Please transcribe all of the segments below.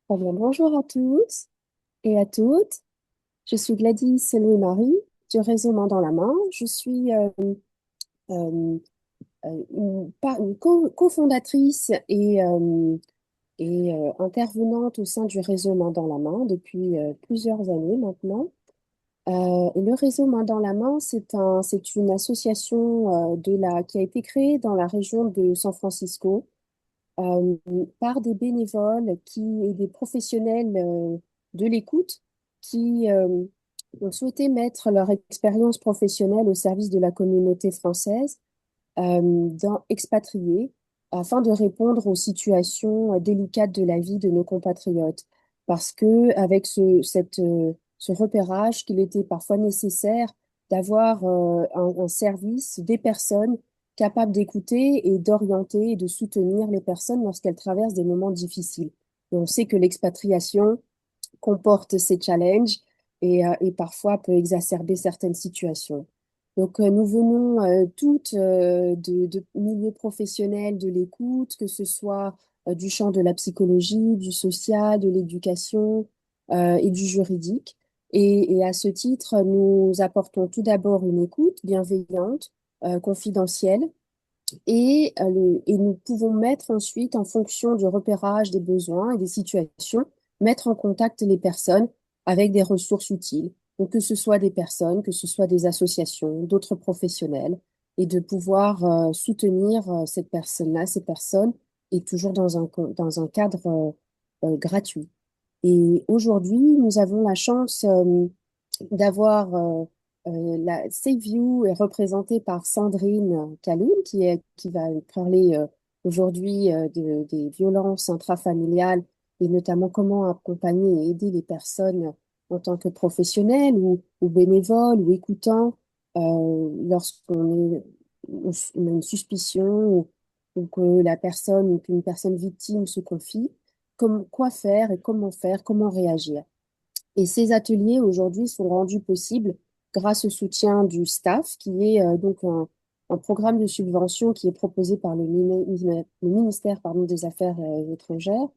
Très bien, bonjour à tous et à toutes. Je suis Gladys Louis-Marie du réseau Main dans la main. Je suis euh, une cofondatrice et intervenante au sein du réseau Main dans la main depuis plusieurs années maintenant. Et le réseau Main dans la main, c'est une association qui a été créée dans la région de San Francisco euh, par des bénévoles et des professionnels de l'écoute qui ont souhaité mettre leur expérience professionnelle au service de la communauté française expatriés afin de répondre aux situations délicates de la vie de nos compatriotes. Parce que avec ce repérage, qu'il était parfois nécessaire d'avoir un service, des personnes capables d'écouter et d'orienter et de soutenir les personnes lorsqu'elles traversent des moments difficiles. Et on sait que l'expatriation comporte ces challenges et parfois peut exacerber certaines situations. Donc, nous venons toutes de milieux professionnels de l'écoute, que ce soit du champ de la psychologie, du social, de l'éducation et du juridique. Et à ce titre, nous apportons tout d'abord une écoute bienveillante, confidentielle, et nous pouvons mettre ensuite, en fonction du repérage des besoins et des situations, mettre en contact les personnes avec des ressources utiles. Donc, que ce soit des personnes, que ce soit des associations, d'autres professionnels, et de pouvoir soutenir cette personne-là, ces personnes, et toujours dans un cadre gratuit. Et aujourd'hui, nous avons la chance d'avoir la Save You est représentée par Sandrine Kalloum, qui va parler aujourd'hui des violences intrafamiliales et notamment comment accompagner et aider les personnes en tant que professionnels ou bénévoles ou écoutants on a une suspicion ou que la personne ou qu'une personne victime se confie, comme, quoi faire et comment faire, comment réagir. Et ces ateliers aujourd'hui sont rendus possibles grâce au soutien du staff, qui est donc un programme de subvention qui est proposé par le ministère pardon, des Affaires étrangères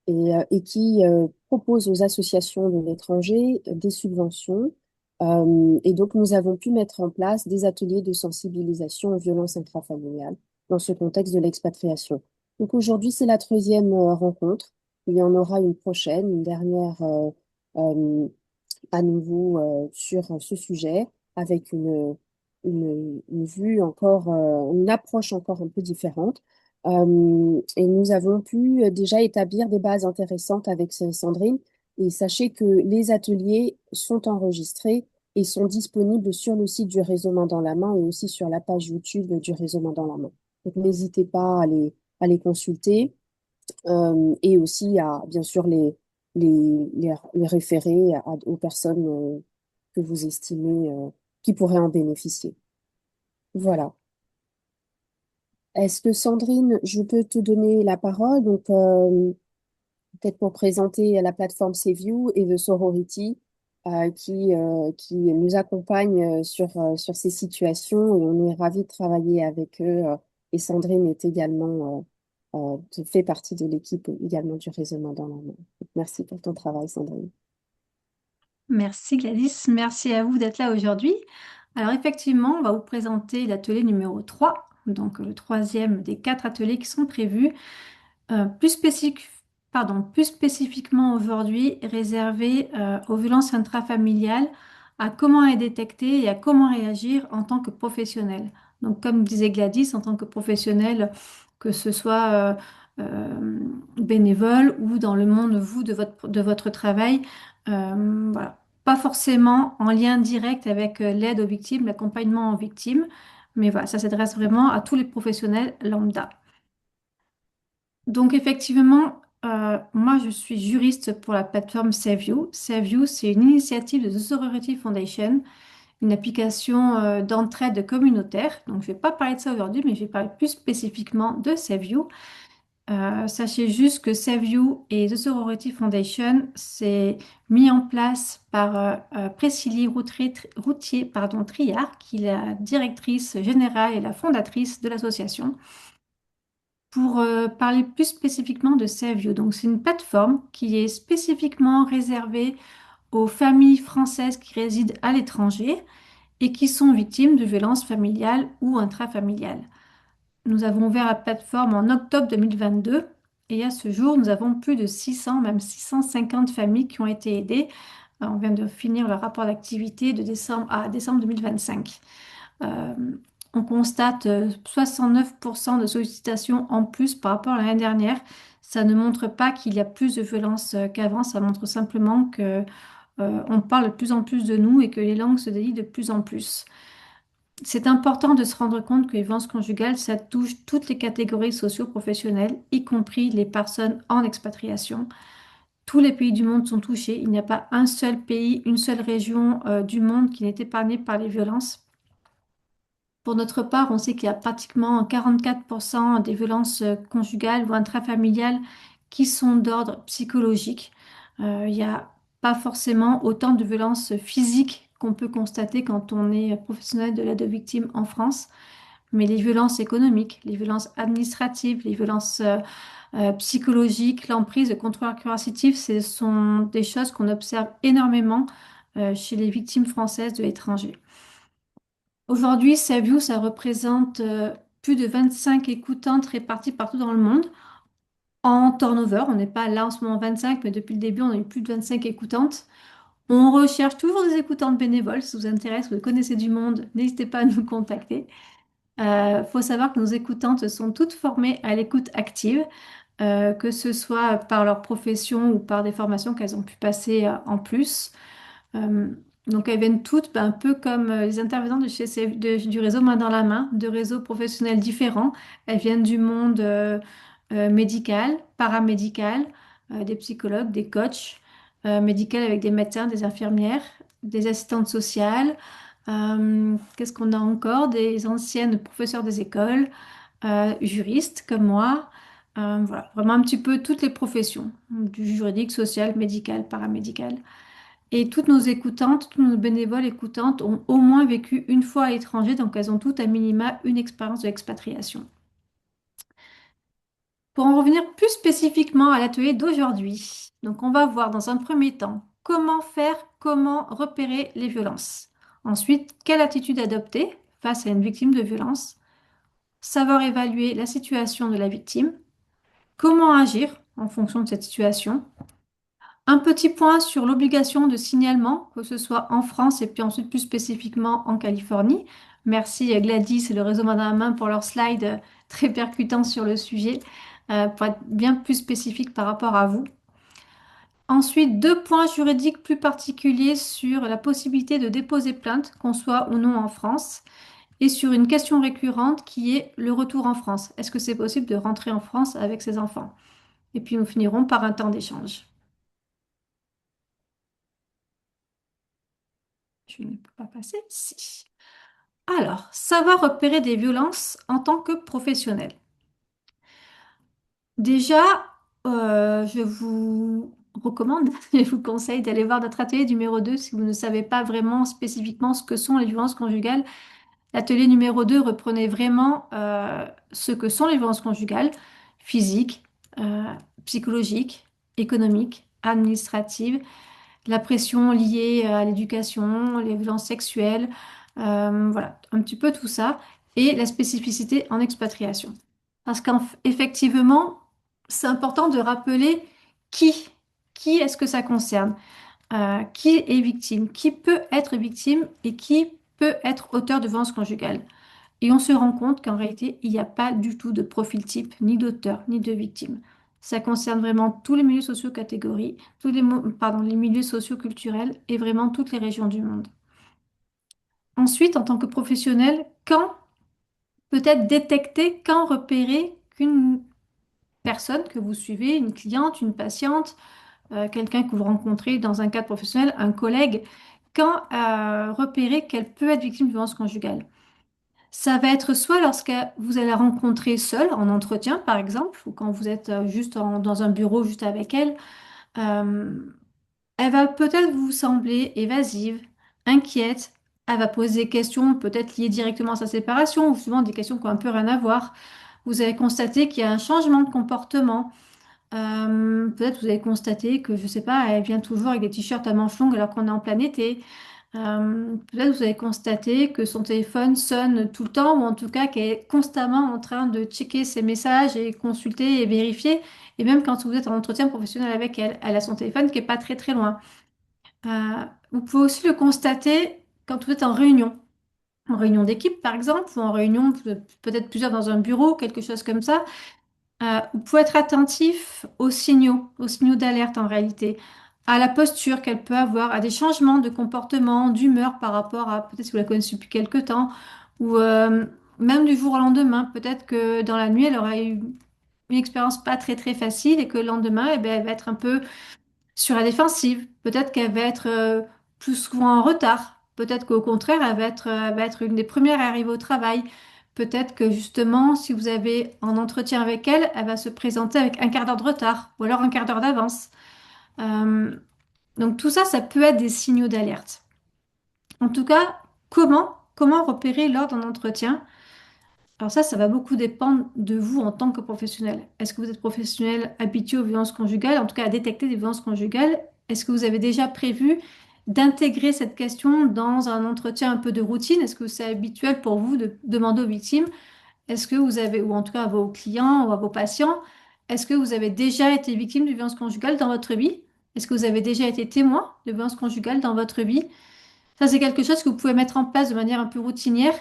et qui propose aux associations de l'étranger des subventions. Et donc, nous avons pu mettre en place des ateliers de sensibilisation aux violences intrafamiliales dans ce contexte de l'expatriation. Donc, aujourd'hui, c'est la troisième rencontre. Il y en aura une prochaine, une dernière euh, à nouveau sur ce sujet avec une vue encore, une approche encore un peu différente. Et nous avons pu déjà établir des bases intéressantes avec Sandrine. Et sachez que les ateliers sont enregistrés et sont disponibles sur le site du réseau Main dans la main et aussi sur la page YouTube du réseau Main dans la main. Donc n'hésitez pas à les consulter et aussi à, bien sûr, les référer aux personnes que vous estimez qui pourraient en bénéficier. Voilà. Est-ce que Sandrine, je peux te donner la parole, donc peut-être pour présenter la plateforme SaveYou et The Sorority qui nous accompagne sur ces situations et on est ravis de travailler avec eux. Et Sandrine est également fait partie de l'équipe également du raisonnement dans la main. Merci pour ton travail, Sandrine. Merci Gladys, merci à vous d'être là aujourd'hui. Alors effectivement, on va vous présenter l'atelier numéro 3, donc le troisième des quatre ateliers qui sont prévus, plus plus spécifiquement aujourd'hui réservé aux violences intrafamiliales, à comment les détecter et à comment réagir en tant que professionnel. Donc comme disait Gladys, en tant que professionnel, que ce soit bénévole ou dans le monde, vous, de votre travail, voilà. Pas forcément en lien direct avec l'aide aux victimes, l'accompagnement aux victimes, mais voilà, ça s'adresse vraiment à tous les professionnels lambda. Donc effectivement, moi je suis juriste pour la plateforme SaveYou. SaveYou, c'est une initiative de The Sorority Foundation, une application d'entraide communautaire. Donc je ne vais pas parler de ça aujourd'hui, mais je vais parler plus spécifiquement de SaveYou. Sachez juste que SaveYou et The Sorority Foundation, c'est mis en place par Priscilly Triard, qui est la directrice générale et la fondatrice de l'association. pour parler plus spécifiquement de Savio. Donc, c'est une plateforme qui est spécifiquement réservée aux familles françaises qui résident à l'étranger et qui sont victimes de violences familiales ou intrafamiliales. Nous avons ouvert la plateforme en octobre 2022 et à ce jour, nous avons plus de 600, même 650 familles qui ont été aidées. On vient de finir le rapport d'activité de décembre à décembre 2025. Euh, on constate 69% de sollicitations en plus par rapport à l'année dernière. Ça ne montre pas qu'il y a plus de violence qu'avant, ça montre simplement que on parle de plus en plus de nous et que les langues se délient de plus en plus. C'est important de se rendre compte que les violences conjugales, ça touche toutes les catégories socio-professionnelles, y compris les personnes en expatriation. Tous les pays du monde sont touchés. Il n'y a pas un seul pays, une seule région du monde qui n'est épargnée par les violences. Pour notre part, on sait qu'il y a pratiquement 44% des violences conjugales ou intrafamiliales qui sont d'ordre psychologique. Il n'y a pas forcément autant de violences physiques qu'on peut constater quand on est professionnel de l'aide aux victimes en France, mais les violences économiques, les violences administratives, les violences psychologiques, l'emprise, le contrôle coercitif, ce sont des choses qu'on observe énormément chez les victimes françaises de l'étranger. Aujourd'hui, Savio, ça représente plus de 25 écoutantes réparties partout dans le monde. En turnover, on n'est pas là en ce moment 25, mais depuis le début, on a eu plus de 25 écoutantes. On recherche toujours des écoutantes bénévoles. Si ça vous intéresse, vous connaissez du monde, n'hésitez pas à nous contacter. Il faut savoir que nos écoutantes sont toutes formées à l'écoute active, que ce soit par leur profession ou par des formations qu'elles ont pu passer en plus. Euh, donc elles viennent toutes un peu comme les intervenants de du réseau Main dans la main, de réseaux professionnels différents. Elles viennent du monde médical, paramédical, des psychologues, des coachs médicaux avec des médecins, des infirmières, des assistantes sociales. Qu'est-ce qu'on a encore? Des anciennes professeurs des écoles, juristes comme moi. Voilà, vraiment un petit peu toutes les professions, du juridique, social, médical, paramédical. Et toutes nos écoutantes, toutes nos bénévoles écoutantes ont au moins vécu une fois à l'étranger, donc elles ont toutes à minima une expérience de l'expatriation. Pour en revenir plus spécifiquement à l'atelier d'aujourd'hui, donc on va voir dans un premier temps comment faire, comment repérer les violences. Ensuite, quelle attitude adopter face à une victime de violence, savoir évaluer la situation de la victime, comment agir en fonction de cette situation. Un petit point sur l'obligation de signalement, que ce soit en France et puis ensuite plus spécifiquement en Californie. Merci Gladys et le réseau Main dans la main pour leurs slides très percutants sur le sujet, pour être bien plus spécifique par rapport à vous. Ensuite, deux points juridiques plus particuliers sur la possibilité de déposer plainte, qu'on soit ou non en France, et sur une question récurrente qui est le retour en France. Est-ce que c'est possible de rentrer en France avec ses enfants? Et puis nous finirons par un temps d'échange. Je ne peux pas passer. Si. Alors, savoir repérer des violences en tant que professionnel. Déjà, je vous recommande, je vous conseille d'aller voir notre atelier numéro 2 si vous ne savez pas vraiment spécifiquement ce que sont les violences conjugales. L'atelier numéro 2 reprenait vraiment ce que sont les violences conjugales, physiques, euh, psychologiques, économiques, administratives, la pression liée à l'éducation, les violences sexuelles, voilà, un petit peu tout ça, et la spécificité en expatriation. Parce qu'effectivement, c'est important de rappeler qui, qui est-ce que ça concerne, qui est victime, qui peut être victime et qui peut être auteur de violences conjugales. Et on se rend compte qu'en réalité, il n'y a pas du tout de profil type, ni d'auteur, ni de victime. Ça concerne vraiment tous les milieux socio-catégories, pardon, les milieux socio-culturels et vraiment toutes les régions du monde. Ensuite, en tant que professionnel, quand peut-être détecter, quand repérer qu'une personne que vous suivez, une cliente, une patiente, quelqu'un que vous rencontrez dans un cadre professionnel, un collègue, quand repérer qu'elle peut être victime de violence conjugale. Ça va être soit lorsque vous allez la rencontrer seule en entretien, par exemple, ou quand vous êtes juste dans un bureau juste avec elle. Euh, Elle va peut-être vous sembler évasive, inquiète. Elle va poser des questions peut-être liées directement à sa séparation, ou souvent des questions qui ont un peu rien à voir. vous avez constaté qu'il y a un changement de comportement. Peut-être vous avez constaté que, je sais pas, elle vient toujours avec des t-shirts à manches longues alors qu'on est en plein été. Peut-être vous avez constaté que son téléphone sonne tout le temps, ou en tout cas qu'elle est constamment en train de checker ses messages et consulter et vérifier. Et même quand vous êtes en entretien professionnel avec elle, elle a son téléphone qui est pas très très loin. Vous pouvez aussi le constater quand vous êtes en réunion d'équipe par exemple, ou en réunion peut-être plusieurs dans un bureau, quelque chose comme ça. Vous pouvez être attentif aux signaux d'alerte en réalité, à la posture qu'elle peut avoir, à des changements de comportement, d'humeur par rapport à, peut-être si vous la connaissez depuis quelque temps, ou même du jour au lendemain. Peut-être que dans la nuit, elle aura eu une expérience pas très très facile et que le lendemain, eh ben, elle va être un peu sur la défensive. Peut-être qu'elle va être plus souvent en retard. Peut-être qu'au contraire, elle va être une des premières à arriver au travail. Peut-être que justement, si vous avez un entretien avec elle, elle va se présenter avec un quart d'heure de retard ou alors un quart d'heure d'avance. Euh, donc tout ça, ça peut être des signaux d'alerte. En tout cas, comment repérer lors d'un entretien? Alors ça va beaucoup dépendre de vous en tant que professionnel. Est-ce que vous êtes professionnel habitué aux violences conjugales, en tout cas à détecter des violences conjugales? Est-ce que vous avez déjà prévu d'intégrer cette question dans un entretien un peu de routine? Est-ce que c'est habituel pour vous de demander aux victimes? Est-ce que vous avez, ou en tout cas à vos clients ou à vos patients, est-ce que vous avez déjà été victime de violences conjugales dans votre vie? Est-ce que vous avez déjà été témoin de violences conjugales dans votre vie? Ça, c'est quelque chose que vous pouvez mettre en place de manière un peu routinière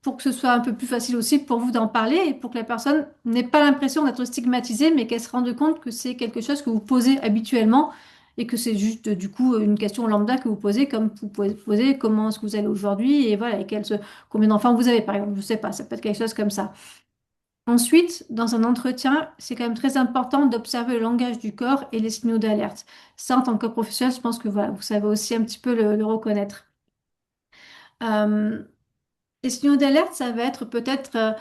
pour que ce soit un peu plus facile aussi pour vous d'en parler et pour que la personne n'ait pas l'impression d'être stigmatisée, mais qu'elle se rende compte que c'est quelque chose que vous posez habituellement et que c'est juste du coup une question lambda que vous posez, comme vous pouvez poser comment est-ce que vous allez aujourd'hui et voilà, combien d'enfants vous avez par exemple, je sais pas, ça peut être quelque chose comme ça. Ensuite, dans un entretien, c'est quand même très important d'observer le langage du corps et les signaux d'alerte. Ça, en tant que professionnel, je pense que voilà, vous savez aussi un petit peu le reconnaître. Euh, les signaux d'alerte, ça va être peut-être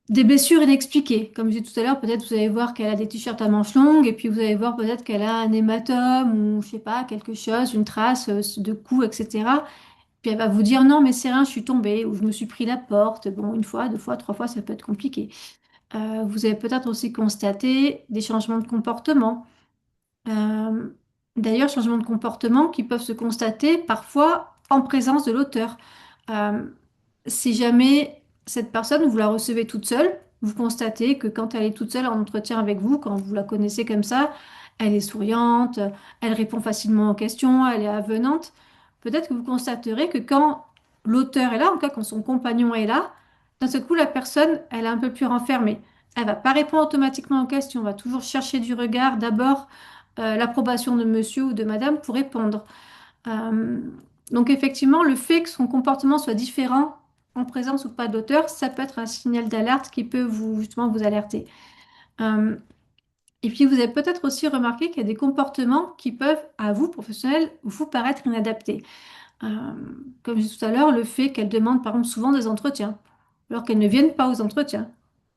des blessures inexpliquées. Comme je disais tout à l'heure, peut-être vous allez voir qu'elle a des t-shirts à manches longues et puis vous allez voir peut-être qu'elle a un hématome ou je sais pas, quelque chose, une trace de coup, etc. Puis elle va vous dire non, mais c'est rien, je suis tombée ou je me suis pris la porte. Bon, une fois, deux fois, trois fois, ça peut être compliqué. Vous avez peut-être aussi constaté des changements de comportement. Euh, D'ailleurs, changements de comportement qui peuvent se constater parfois en présence de l'auteur. Euh, Si jamais cette personne, vous la recevez toute seule, vous constatez que quand elle est toute seule en entretien avec vous, quand vous la connaissez comme ça, elle est souriante, elle répond facilement aux questions, elle est avenante. Peut-être que vous constaterez que quand l'auteur est là, en tout cas quand son compagnon est là, d'un seul coup, la personne, elle est un peu plus renfermée. Elle va pas répondre automatiquement aux questions, on va toujours chercher du regard d'abord l'approbation de monsieur ou de madame pour répondre. Euh, donc effectivement, le fait que son comportement soit différent en présence ou pas d'auteur, ça peut être un signal d'alerte qui peut vous justement vous alerter. Euh, et puis vous avez peut-être aussi remarqué qu'il y a des comportements qui peuvent, à vous, professionnels, vous paraître inadaptés. Euh, Comme je disais tout à l'heure, le fait qu'elle demande par exemple souvent des entretiens, alors qu'elle ne vienne pas aux entretiens,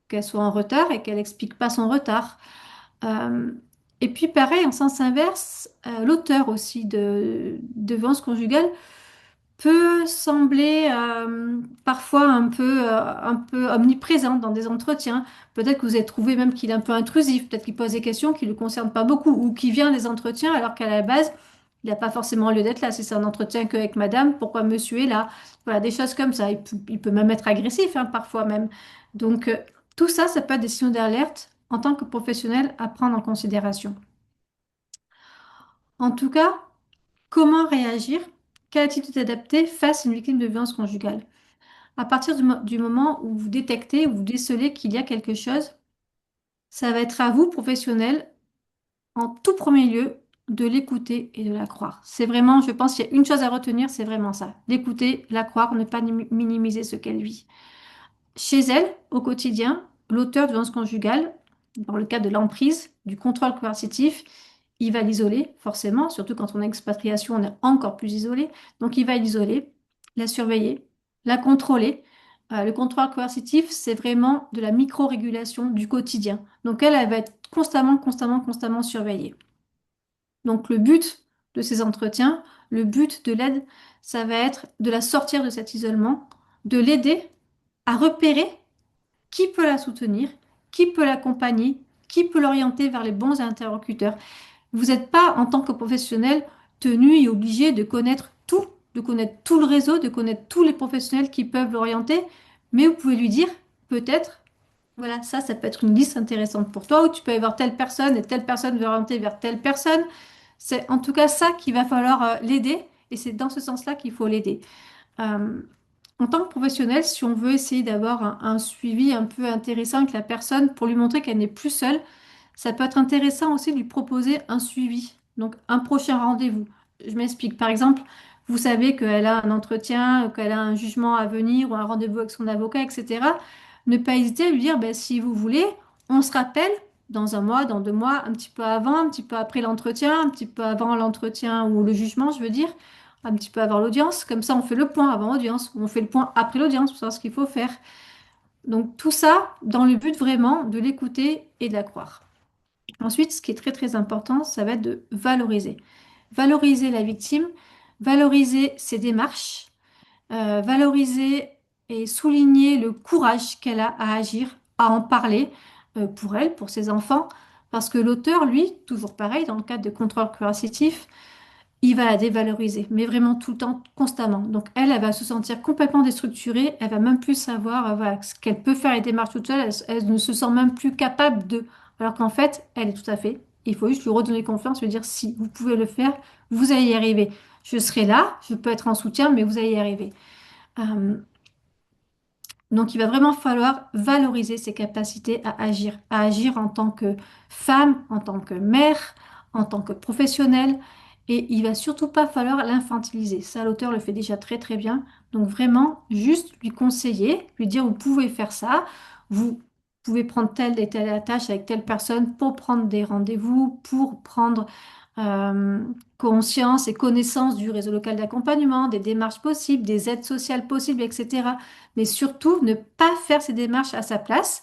qu'elle soit en retard et qu'elle n'explique pas son retard. Euh, et puis pareil, en sens inverse, l'auteur aussi de violence conjugale peut sembler parfois un peu omniprésent dans des entretiens. Peut-être que vous avez trouvé même qu'il est un peu intrusif, peut-être qu'il pose des questions qui ne le concernent pas beaucoup ou qui vient des entretiens alors qu'à la base, il n'a pas forcément lieu d'être là. Si c'est un entretien qu'avec madame, pourquoi monsieur est là? Voilà, des choses comme ça. Il peut même être agressif, hein, parfois même. Donc, tout ça, ça peut être des signaux d'alerte en tant que professionnel à prendre en considération. En tout cas, comment réagir? Quelle attitude adapter face à une victime de violence conjugale? À partir du moment où vous détectez, où vous décelez qu'il y a quelque chose, ça va être à vous, professionnel, en tout premier lieu, de l'écouter et de la croire. C'est vraiment, je pense, qu'il y a une chose à retenir, c'est vraiment ça. L'écouter, la croire, ne pas minimiser ce qu'elle vit. Chez elle, au quotidien, l'auteur de violence conjugale, dans le cas de l'emprise, du contrôle coercitif, il va l'isoler, forcément, surtout quand on est expatriation, on est encore plus isolé. Donc il va l'isoler, la surveiller, la contrôler. Le contrôle coercitif, c'est vraiment de la micro-régulation du quotidien. Donc elle va être constamment surveillée. Donc le but de ces entretiens, le but de l'aide, ça va être de la sortir de cet isolement, de l'aider à repérer qui peut la soutenir, qui peut l'accompagner, qui peut l'orienter vers les bons interlocuteurs. Vous n'êtes pas, en tant que professionnel, tenu et obligé de connaître tout le réseau, de connaître tous les professionnels qui peuvent l'orienter, mais vous pouvez lui dire, peut-être, voilà, ça peut être une liste intéressante pour toi, où tu peux avoir telle personne et telle personne veut orienter vers telle personne. C'est en tout cas ça qu'il va falloir l'aider, et c'est dans ce sens-là qu'il faut l'aider. Euh, En tant que professionnel, si on veut essayer d'avoir un suivi un peu intéressant avec la personne pour lui montrer qu'elle n'est plus seule, ça peut être intéressant aussi de lui proposer un suivi, donc un prochain rendez-vous. Je m'explique. Par exemple, vous savez qu'elle a un entretien, qu'elle a un jugement à venir ou un rendez-vous avec son avocat, etc. Ne pas hésiter à lui dire, ben, si vous voulez, on se rappelle dans un mois, dans 2 mois, un petit peu avant, un petit peu après l'entretien, un petit peu avant l'entretien ou le jugement, je veux dire, un petit peu avant l'audience. Comme ça, on fait le point avant l'audience ou on fait le point après l'audience pour savoir ce qu'il faut faire. Donc tout ça dans le but vraiment de l'écouter et de la croire. Ensuite, ce qui est très très important, ça va être de valoriser. Valoriser la victime, valoriser ses démarches, valoriser et souligner le courage qu'elle a à agir, à en parler pour elle, pour ses enfants, parce que l'auteur, lui, toujours pareil, dans le cadre de contrôle coercitif, il va la dévaloriser, mais vraiment tout le temps, constamment. Donc elle va se sentir complètement déstructurée, elle va même plus savoir voilà, ce qu'elle peut faire les démarches toute seule, elle ne se sent même plus capable de. Alors qu'en fait, elle est tout à fait. Il faut juste lui redonner confiance, lui dire si vous pouvez le faire, vous allez y arriver. Je serai là, je peux être en soutien, mais vous allez y arriver. Euh, donc, il va vraiment falloir valoriser ses capacités à agir en tant que femme, en tant que mère, en tant que professionnelle. Et il va surtout pas falloir l'infantiliser. Ça, l'auteur le fait déjà très très bien. Donc, vraiment, juste lui conseiller, lui dire, vous pouvez faire ça, vous pouvez prendre telle et telle tâche avec telle personne pour prendre des rendez-vous, pour prendre euh, conscience et connaissance du réseau local d'accompagnement, des démarches possibles, des aides sociales possibles, etc. Mais surtout, ne pas faire ces démarches à sa place,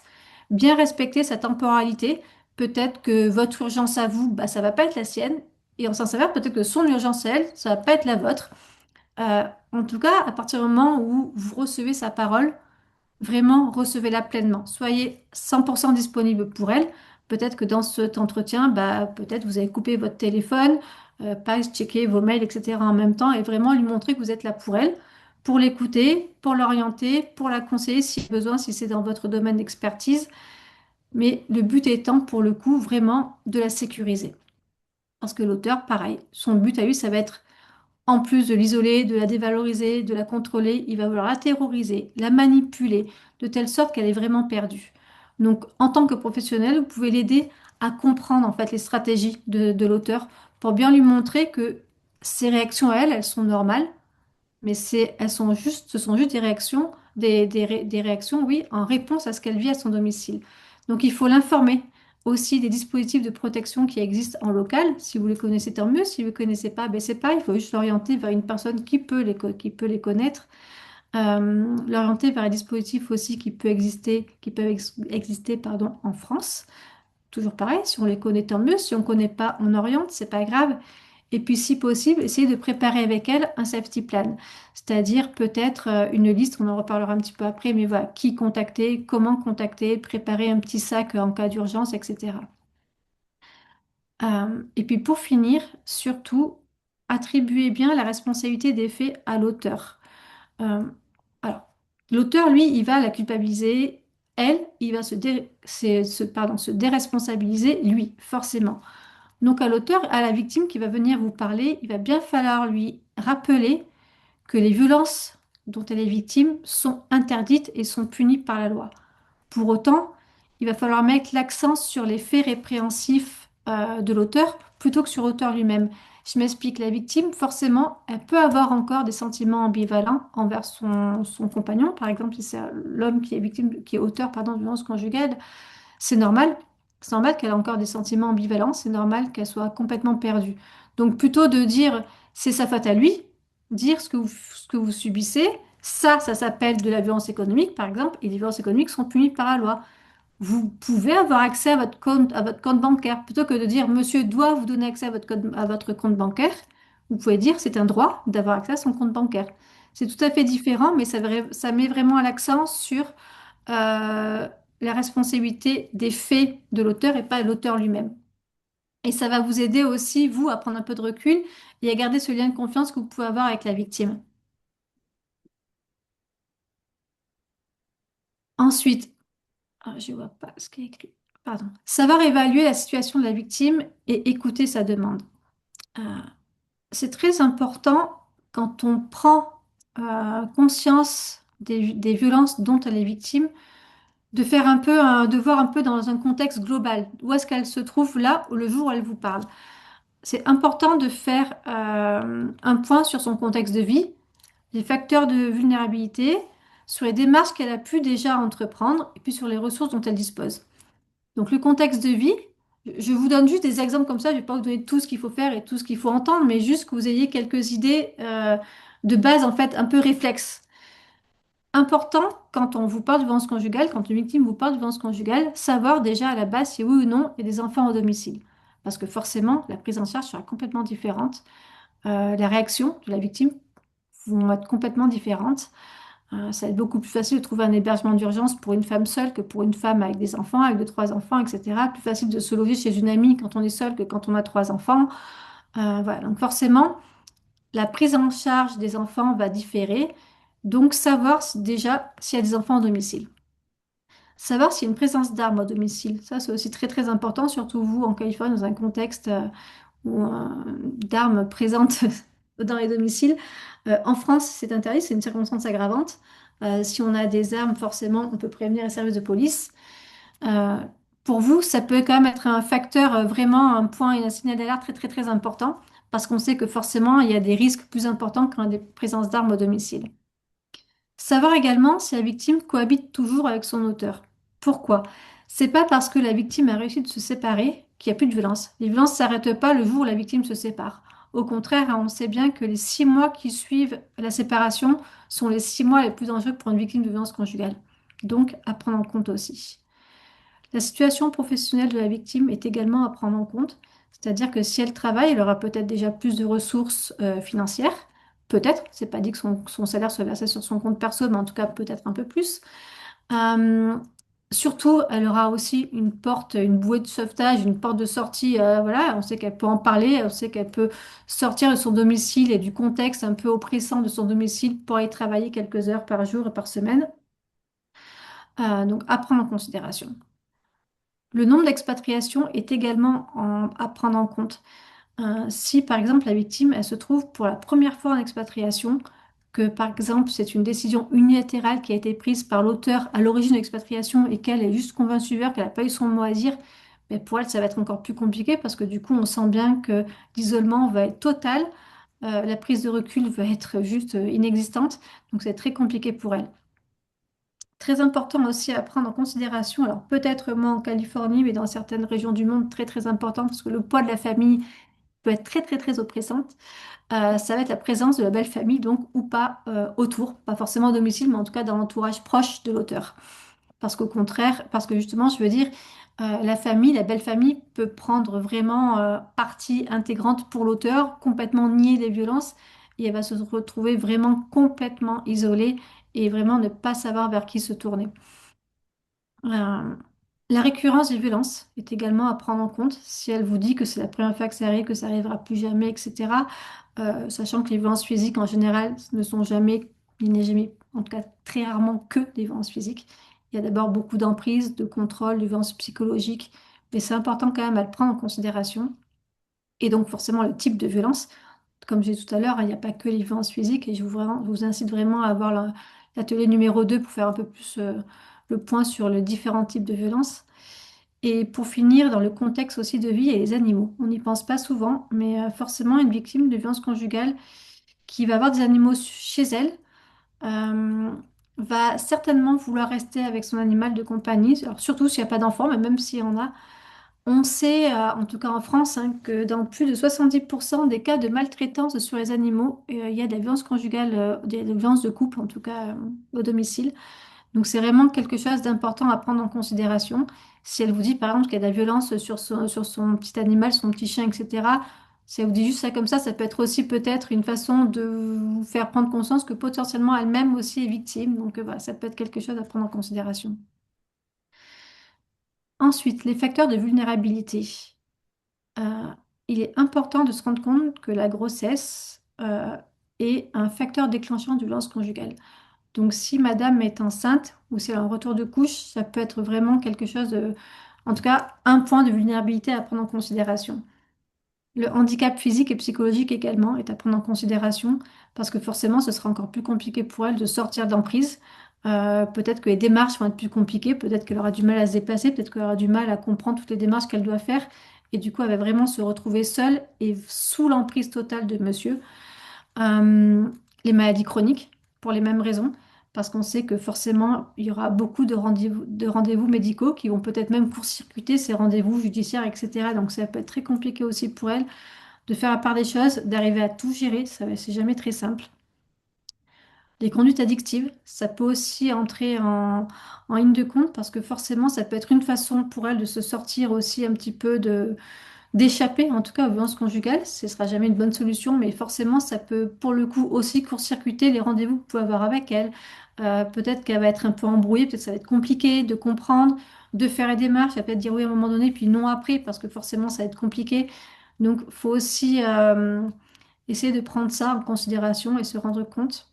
bien respecter sa temporalité. Peut-être que votre urgence à vous, bah, ça va pas être la sienne, et on s'en s'avère peut-être que son urgence à elle, ça va pas être la vôtre. En tout cas, à partir du moment où vous recevez sa parole, vraiment, recevez-la pleinement. Soyez 100% disponible pour elle. Peut-être que dans cet entretien, bah, peut-être vous avez coupé votre téléphone, pas checker vos mails, etc. en même temps et vraiment lui montrer que vous êtes là pour elle, pour l'écouter, pour l'orienter, pour la conseiller si besoin, si c'est dans votre domaine d'expertise. Mais le but étant, pour le coup, vraiment de la sécuriser. Parce que l'auteur, pareil, son but à lui, ça va être en plus de l'isoler, de la dévaloriser, de la contrôler, il va vouloir la terroriser, la manipuler, de telle sorte qu'elle est vraiment perdue. Donc, en tant que professionnel, vous pouvez l'aider à comprendre en fait les stratégies de l'auteur pour bien lui montrer que ses réactions à elle, elles sont normales, mais ce sont juste des réactions, des réactions, oui, en réponse à ce qu'elle vit à son domicile. Donc, il faut l'informer aussi des dispositifs de protection qui existent en local. Si vous les connaissez, tant mieux. Si vous ne les connaissez pas, ben, c'est pas. Il faut juste l'orienter vers une personne qui peut les connaître. L'orienter vers un dispositif aussi qui peuvent exister, pardon, en France. Toujours pareil, si on les connaît, tant mieux. Si on ne connaît pas, on oriente, c'est pas grave. Et puis, si possible, essayer de préparer avec elle un safety plan, c'est-à-dire peut-être une liste, on en reparlera un petit peu après, mais voilà, qui contacter, comment contacter, préparer un petit sac en cas d'urgence, etc. Et puis pour finir, surtout, attribuer bien la responsabilité des faits à l'auteur. Euh, alors, l'auteur, lui, il va la culpabiliser, elle, il va se déresponsabiliser, lui, forcément. Donc à l'auteur, à la victime qui va venir vous parler, il va bien falloir lui rappeler que les violences dont elle est victime sont interdites et sont punies par la loi. Pour autant, il va falloir mettre l'accent sur les faits répréhensifs de l'auteur plutôt que sur l'auteur lui-même. Je m'explique, la victime, forcément, elle peut avoir encore des sentiments ambivalents envers son compagnon. Par exemple, si c'est l'homme qui est victime, qui est auteur, pardon, de violence conjugale, c'est normal. C'est normal qu'elle ait encore des sentiments ambivalents, c'est normal qu'elle soit complètement perdue. Donc plutôt de dire c'est sa faute à lui, dire ce que vous subissez, ça s'appelle de la violence économique, par exemple, et les violences économiques sont punies par la loi. Vous pouvez avoir accès à votre compte bancaire. Plutôt que de dire monsieur doit vous donner accès à votre compte bancaire, vous pouvez dire c'est un droit d'avoir accès à son compte bancaire. C'est tout à fait différent, mais ça met vraiment l'accent sur euh, la responsabilité des faits de l'auteur et pas l'auteur lui-même. Et ça va vous aider aussi, vous, à prendre un peu de recul et à garder ce lien de confiance que vous pouvez avoir avec la victime. Ensuite, je vois pas ce qui est écrit. Pardon. Savoir évaluer la situation de la victime et écouter sa demande. Euh, c'est très important quand on prend conscience des violences dont elle est victime, de faire un peu, de voir un peu dans un contexte global. Où est-ce qu'elle se trouve là, le jour où elle vous parle? C'est important de faire un point sur son contexte de vie, les facteurs de vulnérabilité, sur les démarches qu'elle a pu déjà entreprendre et puis sur les ressources dont elle dispose. Donc le contexte de vie, je vous donne juste des exemples comme ça, je ne vais pas vous donner tout ce qu'il faut faire et tout ce qu'il faut entendre, mais juste que vous ayez quelques idées de base en fait un peu réflexes. Important quand on vous parle de violence conjugale, quand une victime vous parle de violence conjugale, savoir déjà à la base si oui ou non il y a des enfants au domicile. Parce que forcément, la prise en charge sera complètement différente. Les réactions de la victime vont être complètement différentes. Ça va être beaucoup plus facile de trouver un hébergement d'urgence pour une femme seule que pour une femme avec des enfants, avec deux, trois enfants, etc. Plus facile de se loger chez une amie quand on est seul que quand on a trois enfants. Voilà. Donc forcément, la prise en charge des enfants va différer. Donc savoir déjà s'il y a des enfants au domicile. Savoir s'il y a une présence d'armes au domicile. Ça, c'est aussi très très important, surtout vous en Californie, dans un contexte où d'armes présentes dans les domiciles. En France, c'est interdit, c'est une circonstance aggravante. Si on a des armes, forcément, on peut prévenir les services de police. Euh, pour vous, ça peut quand même être un facteur, vraiment un point et un signal d'alerte très très très important, parce qu'on sait que forcément, il y a des risques plus importants quand il y a des présences d'armes au domicile. Savoir également si la victime cohabite toujours avec son auteur. Pourquoi? C'est pas parce que la victime a réussi de se séparer qu'il n'y a plus de violence. Les violences ne s'arrêtent pas le jour où la victime se sépare. Au contraire, hein, on sait bien que les 6 mois qui suivent la séparation sont les 6 mois les plus dangereux pour une victime de violence conjugale. Donc, à prendre en compte aussi. La situation professionnelle de la victime est également à prendre en compte, c'est-à-dire que si elle travaille, elle aura peut-être déjà plus de ressources financières, peut-être, c'est pas dit que son salaire soit versé sur son compte perso, mais en tout cas peut-être un peu plus. Euh, surtout, elle aura aussi une porte, une bouée de sauvetage, une porte de sortie, voilà, on sait qu'elle peut en parler, on sait qu'elle peut sortir de son domicile et du contexte un peu oppressant de son domicile pour aller travailler quelques heures par jour et par semaine. Donc à prendre en considération. Le nombre d'expatriations est également à prendre en compte. Si par exemple la victime elle se trouve pour la première fois en expatriation, que par exemple c'est une décision unilatérale qui a été prise par l'auteur à l'origine de l'expatriation et qu'elle est juste convaincue qu'elle n'a pas eu son mot à dire, mais pour elle ça va être encore plus compliqué parce que du coup on sent bien que l'isolement va être total, la prise de recul va être juste inexistante, donc c'est très compliqué pour elle. Très important aussi à prendre en considération, alors peut-être moins en Californie, mais dans certaines régions du monde, très très important parce que le poids de la famille peut être très très très oppressante. Ça va être la présence de la belle famille, donc ou pas autour, pas forcément au domicile, mais en tout cas dans l'entourage proche de l'auteur. Parce qu'au contraire, parce que justement, je veux dire, la famille, la belle famille peut prendre vraiment partie intégrante pour l'auteur, complètement nier les violences, et elle va se retrouver vraiment complètement isolée et vraiment ne pas savoir vers qui se tourner. Euh, la récurrence des violences est également à prendre en compte. Si elle vous dit que c'est la première fois que ça arrive, que ça arrivera plus jamais, etc. Sachant que les violences physiques en général ne sont jamais, il n'est jamais, en tout cas très rarement que des violences physiques. Il y a d'abord beaucoup d'emprise, de contrôle, de violences psychologiques, mais c'est important quand même à le prendre en considération. Et donc forcément le type de violence. Comme j'ai dit tout à l'heure, il n'y a pas que les violences physiques et je vous incite vraiment à avoir l'atelier numéro 2 pour faire un peu plus le point sur les différents types de violences. Et pour finir, dans le contexte aussi de vie, il y a les animaux. On n'y pense pas souvent, mais forcément, une victime de violence conjugale qui va avoir des animaux chez elle euh, va certainement vouloir rester avec son animal de compagnie, alors surtout s'il n'y a pas d'enfant, mais même s'il y en a. On sait, en tout cas en France, hein, que dans plus de 70% des cas de maltraitance sur les animaux, il y a de la violence conjugale, des violences de couple, en tout cas au domicile. Donc c'est vraiment quelque chose d'important à prendre en considération. Si elle vous dit par exemple qu'il y a de la violence sur son petit animal, son petit chien, etc., Si elle vous dit juste ça comme ça peut être aussi peut-être une façon de vous faire prendre conscience que potentiellement elle-même aussi est victime. Donc voilà, ça peut être quelque chose à prendre en considération. Ensuite, les facteurs de vulnérabilité. Euh, il est important de se rendre compte que la grossesse est un facteur déclenchant de violence conjugale. Donc, si madame est enceinte ou si elle a un retour de couche, ça peut être vraiment quelque chose de, en tout cas, un point de vulnérabilité à prendre en considération. Le handicap physique et psychologique également est à prendre en considération parce que forcément, ce sera encore plus compliqué pour elle de sortir d'emprise. Peut-être que les démarches vont être plus compliquées, peut-être qu'elle aura du mal à se déplacer, peut-être qu'elle aura du mal à comprendre toutes les démarches qu'elle doit faire. Et du coup, elle va vraiment se retrouver seule et sous l'emprise totale de monsieur. Euh, les maladies chroniques, pour les mêmes raisons, parce qu'on sait que forcément, il y aura beaucoup de rendez-vous médicaux qui vont peut-être même court-circuiter ces rendez-vous judiciaires, etc. Donc ça peut être très compliqué aussi pour elle de faire la part des choses, d'arriver à tout gérer, c'est jamais très simple. Les conduites addictives, ça peut aussi entrer en ligne de compte parce que forcément, ça peut être une façon pour elle de se sortir aussi un petit peu d'échapper, en tout cas aux violences conjugales. Ce ne sera jamais une bonne solution, mais forcément, ça peut pour le coup aussi court-circuiter les rendez-vous que vous pouvez avoir avec elle. Peut-être qu'elle va être un peu embrouillée, peut-être que ça va être compliqué de comprendre, de faire les démarches, elle va peut-être dire oui à un moment donné, puis non après, parce que forcément, ça va être compliqué. Donc, il faut aussi essayer de prendre ça en considération et se rendre compte.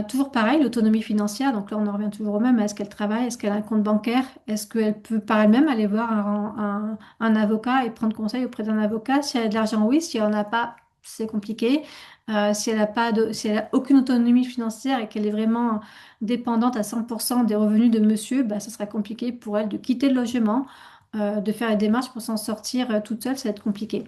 Toujours pareil, l'autonomie financière, donc là on en revient toujours au même, est-ce qu'elle travaille, est-ce qu'elle a un compte bancaire, est-ce qu'elle peut par elle-même aller voir un avocat et prendre conseil auprès d'un avocat? Si elle a de l'argent, oui, si elle n'en a pas, c'est compliqué. Si elle n'a pas si elle a aucune autonomie financière et qu'elle est vraiment dépendante à 100% des revenus de monsieur, bah, ça sera compliqué pour elle de quitter le logement, de faire les démarches pour s'en sortir toute seule, ça va être compliqué.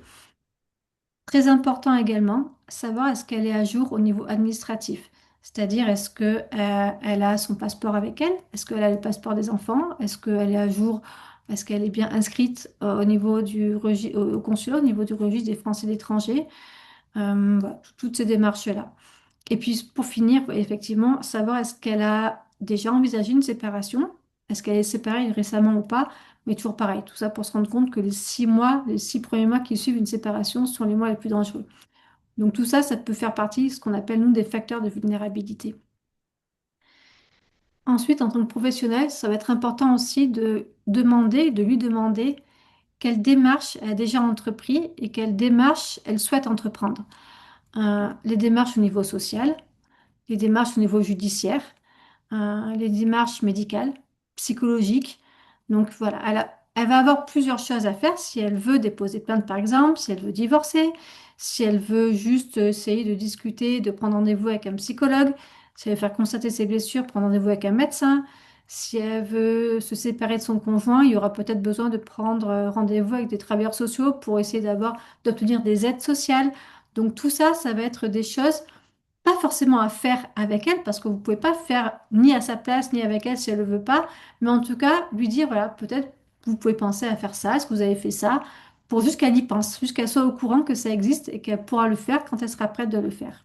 Très important également, savoir est-ce qu'elle est à jour au niveau administratif. C'est-à-dire, est-ce que, elle a son passeport avec elle? Est-ce qu'elle a le passeport des enfants? Est-ce qu'elle est à jour? Est-ce qu'elle est bien inscrite au niveau au consulat, au niveau du registre des Français de l'étranger? Voilà, toutes ces démarches-là. Et puis, pour finir, effectivement, savoir est-ce qu'elle a déjà envisagé une séparation? Est-ce qu'elle est séparée récemment ou pas? Mais toujours pareil, tout ça pour se rendre compte que les 6 mois, les 6 premiers mois qui suivent une séparation sont les mois les plus dangereux. Donc tout ça, ça peut faire partie de ce qu'on appelle, nous, des facteurs de vulnérabilité. Ensuite, en tant que professionnel, ça va être important aussi de lui demander quelle démarche elle a déjà entrepris et quelle démarche elle souhaite entreprendre. Les démarches au niveau social, les démarches au niveau judiciaire, les démarches médicales, psychologiques. Donc voilà, elle va avoir plusieurs choses à faire si elle veut déposer plainte par exemple, si elle veut divorcer, si elle veut juste essayer de discuter, de prendre rendez-vous avec un psychologue, si elle veut faire constater ses blessures, prendre rendez-vous avec un médecin. Si elle veut se séparer de son conjoint, il y aura peut-être besoin de prendre rendez-vous avec des travailleurs sociaux pour essayer d'obtenir des aides sociales. Donc tout ça, ça va être des choses pas forcément à faire avec elle, parce que vous pouvez pas faire ni à sa place, ni avec elle si elle ne le veut pas, mais en tout cas, lui dire, voilà, peut-être vous pouvez penser à faire ça, est-ce que vous avez fait ça, pour juste qu'elle y pense, juste qu'elle soit au courant que ça existe et qu'elle pourra le faire quand elle sera prête de le faire.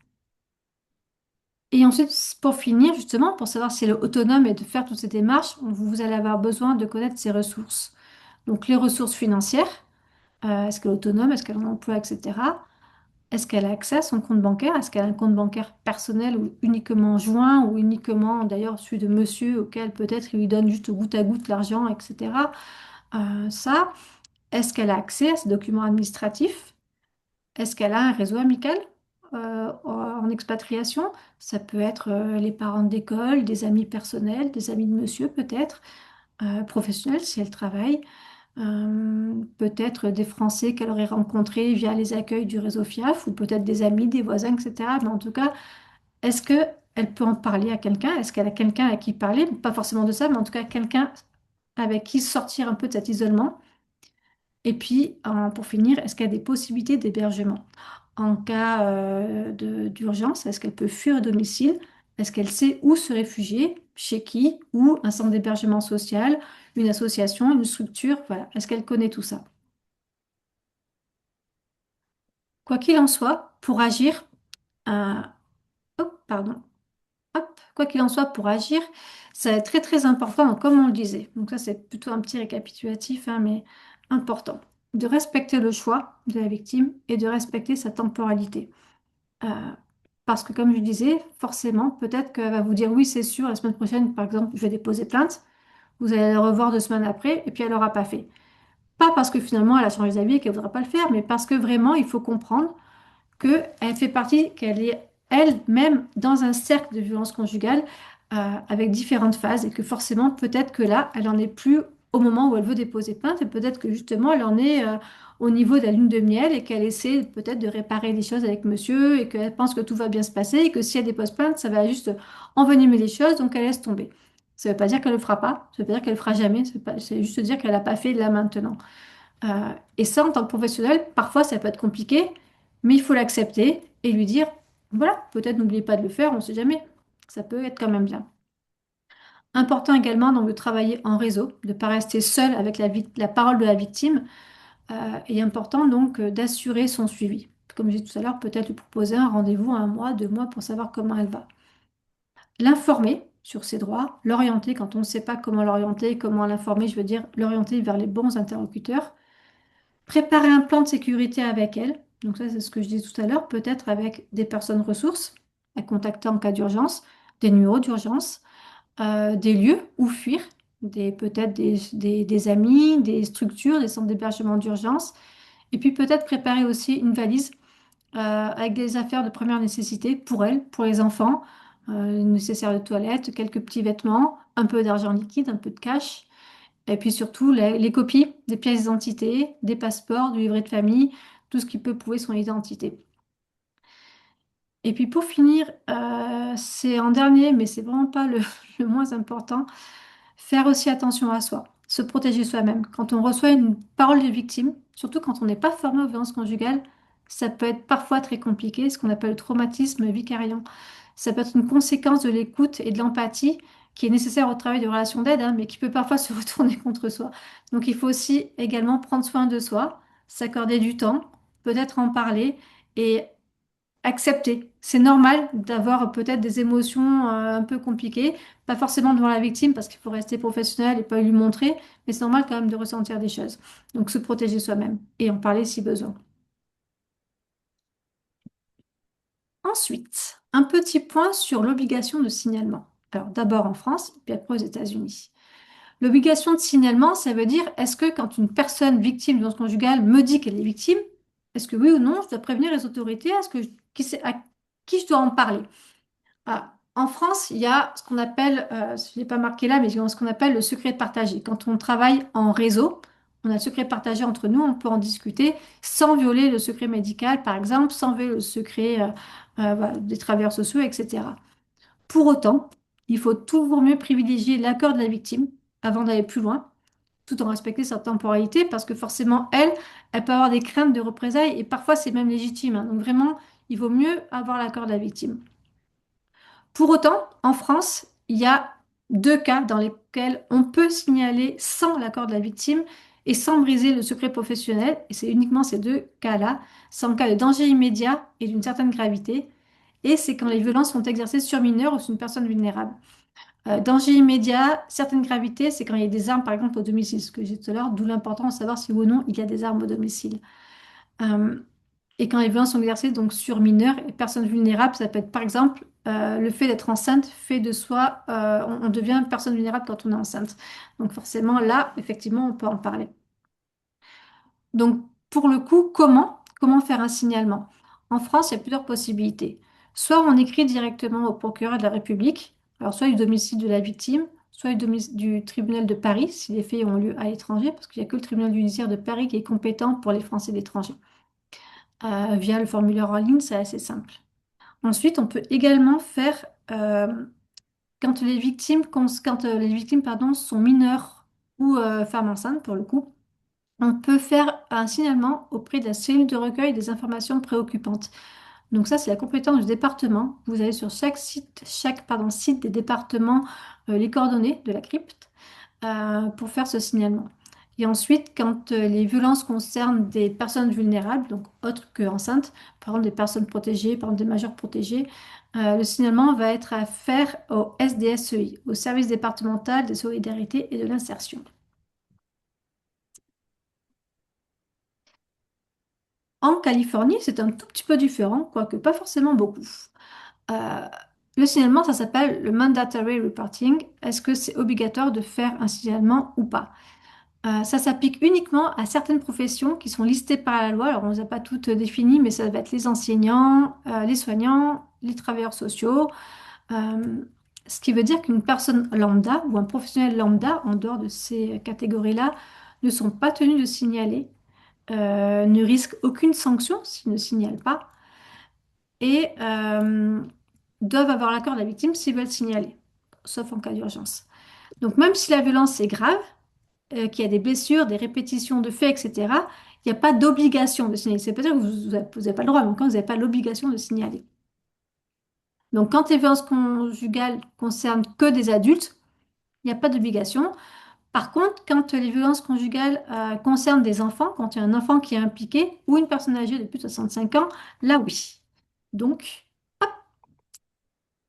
Et ensuite, pour finir, justement, pour savoir si elle est autonome et de faire toutes ces démarches, vous allez avoir besoin de connaître ses ressources. Donc, les ressources financières, est-ce qu'elle est autonome, est-ce qu'elle a un emploi, etc. Est-ce qu'elle a accès à son compte bancaire? Est-ce qu'elle a un compte bancaire personnel ou uniquement joint ou uniquement d'ailleurs celui de monsieur auquel peut-être il lui donne juste au goutte à goutte l'argent, etc. Ça, est-ce qu'elle a accès à ses documents administratifs? Est-ce qu'elle a un réseau amical en expatriation? Ça peut être les parents d'école, des amis personnels, des amis de monsieur peut-être, professionnels si elle travaille. Peut-être des Français qu'elle aurait rencontrés via les accueils du réseau FIAF ou peut-être des amis, des voisins, etc. Mais en tout cas, est-ce que elle peut en parler à quelqu'un? Est-ce qu'elle a quelqu'un à qui parler? Pas forcément de ça, mais en tout cas quelqu'un avec qui sortir un peu de cet isolement. Et puis, pour finir, est-ce qu'elle a des possibilités d'hébergement? En cas d'urgence, est-ce qu'elle peut fuir le domicile? Est-ce qu'elle sait où se réfugier? Chez qui? Ou un centre d'hébergement social, une association, une structure? Voilà. Est-ce qu'elle connaît tout ça? Quoi qu'il en soit, pour agir, euh, hop, pardon, hop, quoi qu'il en soit, pour agir, ça est très très important, donc, comme on le disait. Donc ça, c'est plutôt un petit récapitulatif, hein, mais important. de respecter le choix de la victime et de respecter sa temporalité. Euh, Parce que comme je disais, forcément, peut-être qu'elle va vous dire oui, c'est sûr, la semaine prochaine, par exemple, je vais déposer plainte. Vous allez la revoir 2 semaines après et puis elle n'aura pas fait. Pas parce que finalement elle a changé d'avis et qu'elle ne voudra pas le faire, mais parce que vraiment, il faut comprendre qu'elle fait partie, qu'elle est elle-même dans un cercle de violence conjugale avec différentes phases et que forcément, peut-être que là, elle n'en est plus au moment où elle veut déposer plainte et peut-être que justement, elle en est au niveau de la lune de miel et qu'elle essaie peut-être de réparer les choses avec monsieur et qu'elle pense que tout va bien se passer et que si elle dépose plainte, ça va juste envenimer les choses, donc elle laisse tomber. Ça ne veut pas dire qu'elle ne le fera pas, ça ne veut pas dire qu'elle ne le fera jamais, c'est juste dire qu'elle n'a pas fait là maintenant. Et ça, en tant que professionnel, parfois ça peut être compliqué, mais il faut l'accepter et lui dire, voilà, peut-être n'oubliez pas de le faire, on ne sait jamais. Ça peut être quand même bien. Important également donc de travailler en réseau, de ne pas rester seul avec la parole de la victime, et important donc d'assurer son suivi. Comme j'ai dit tout à l'heure, peut-être lui proposer un rendez-vous à 1 mois, 2 mois pour savoir comment elle va. L'informer sur ses droits, l'orienter quand on ne sait pas comment l'orienter, comment l'informer, je veux dire l'orienter vers les bons interlocuteurs. Préparer un plan de sécurité avec elle. Donc ça, c'est ce que je disais tout à l'heure, peut-être avec des personnes ressources à contacter en cas d'urgence, des numéros d'urgence, des lieux où fuir, peut-être des amis, des structures, des centres d'hébergement d'urgence. Et puis peut-être préparer aussi une valise avec des affaires de première nécessité pour elle, pour les enfants, nécessaire de toilette, quelques petits vêtements, un peu d'argent liquide, un peu de cash. Et puis surtout, les copies des pièces d'identité, des passeports, du livret de famille, tout ce qui peut prouver son identité. Et puis pour finir, c'est en dernier, mais c'est vraiment pas le, le moins important, faire aussi attention à soi, se protéger soi-même. Quand on reçoit une parole de victime, surtout quand on n'est pas formé aux violences conjugales, ça peut être parfois très compliqué, ce qu'on appelle le traumatisme vicariant. Ça peut être une conséquence de l'écoute et de l'empathie qui est nécessaire au travail de relation d'aide, hein, mais qui peut parfois se retourner contre soi. Donc il faut aussi également prendre soin de soi, s'accorder du temps, peut-être en parler et accepter. C'est normal d'avoir peut-être des émotions un peu compliquées, pas forcément devant la victime parce qu'il faut rester professionnel et pas lui montrer, mais c'est normal quand même de ressentir des choses. Donc se protéger soi-même et en parler si besoin. Ensuite, un petit point sur l'obligation de signalement. Alors d'abord en France, puis après aux États-Unis. L'obligation de signalement, ça veut dire est-ce que quand une personne victime de violence conjugale me dit qu'elle est victime, est-ce que oui ou non, je dois prévenir les autorités, à qui je dois en parler? Ah, en France, il y a ce qu'on appelle, je ne l'ai pas marqué là, mais il y a ce qu'on appelle le secret partagé. Quand on travaille en réseau, on a le secret partagé entre nous, on peut en discuter sans violer le secret médical, par exemple, sans violer le secret voilà, des travailleurs sociaux, etc. Pour autant, il faut toujours mieux privilégier l'accord de la victime avant d'aller plus loin, tout en respectant sa temporalité, parce que forcément, elle peut avoir des craintes de représailles, et parfois c'est même légitime, hein. Donc vraiment, il vaut mieux avoir l'accord de la victime. Pour autant, en France, il y a 2 cas dans lesquels on peut signaler sans l'accord de la victime et sans briser le secret professionnel. Et c'est uniquement ces 2 cas-là. C'est en cas de danger immédiat et d'une certaine gravité. Et c'est quand les violences sont exercées sur mineur ou sur une personne vulnérable. Danger immédiat, certaine gravité, c'est quand il y a des armes, par exemple, au domicile, ce que j'ai dit tout à l'heure, d'où l'important de savoir si oui ou non il y a des armes au domicile. Euh, et quand les violences sont exercées donc sur mineurs et personnes vulnérables, ça peut être par exemple le fait d'être enceinte fait de soi, on devient personne vulnérable quand on est enceinte. Donc forcément là, effectivement, on peut en parler. Donc pour le coup, comment faire un signalement? En France, il y a plusieurs possibilités. Soit on écrit directement au procureur de la République, alors soit du domicile de la victime, soit du tribunal de Paris, si les faits ont lieu à l'étranger, parce qu'il n'y a que le tribunal judiciaire de Paris qui est compétent pour les Français d'étranger. Via le formulaire en ligne, c'est assez simple. Ensuite, on peut également faire, quand les victimes pardon, sont mineures ou femmes enceintes, pour le coup, on peut faire un signalement auprès de la cellule de recueil des informations préoccupantes. Donc ça, c'est la compétence du département. Vous avez sur chaque site des départements les coordonnées de la crypte pour faire ce signalement. Et ensuite, quand les violences concernent des personnes vulnérables, donc autres que enceintes, par exemple des personnes protégées, par exemple des majeurs protégés, le signalement va être à faire au SDSEI, au service départemental des solidarités et de l'insertion. En Californie, c'est un tout petit peu différent, quoique pas forcément beaucoup. Euh, le signalement, ça s'appelle le mandatory reporting. Est-ce que c'est obligatoire de faire un signalement ou pas? Ça s'applique uniquement à certaines professions qui sont listées par la loi. Alors, on ne les a pas toutes définies, mais ça va être les enseignants, les soignants, les travailleurs sociaux. Euh, Ce qui veut dire qu'une personne lambda ou un professionnel lambda, en dehors de ces catégories-là, ne sont pas tenus de signaler, ne risquent aucune sanction s'ils ne signalent pas et doivent avoir l'accord de la victime s'ils veulent signaler, sauf en cas d'urgence. Donc, même si la violence est grave, qu'il y a des blessures, des répétitions de faits, etc., il n'y a pas d'obligation de signaler. C'est pas dire que vous n'avez pas le droit, mais quand vous n'avez pas l'obligation de signaler. Donc, quand les violences conjugales concernent que des adultes, il n'y a pas d'obligation. Par contre, quand les violences conjugales concernent des enfants, quand il y a un enfant qui est impliqué ou une personne âgée de plus de 65 ans, là oui. Donc,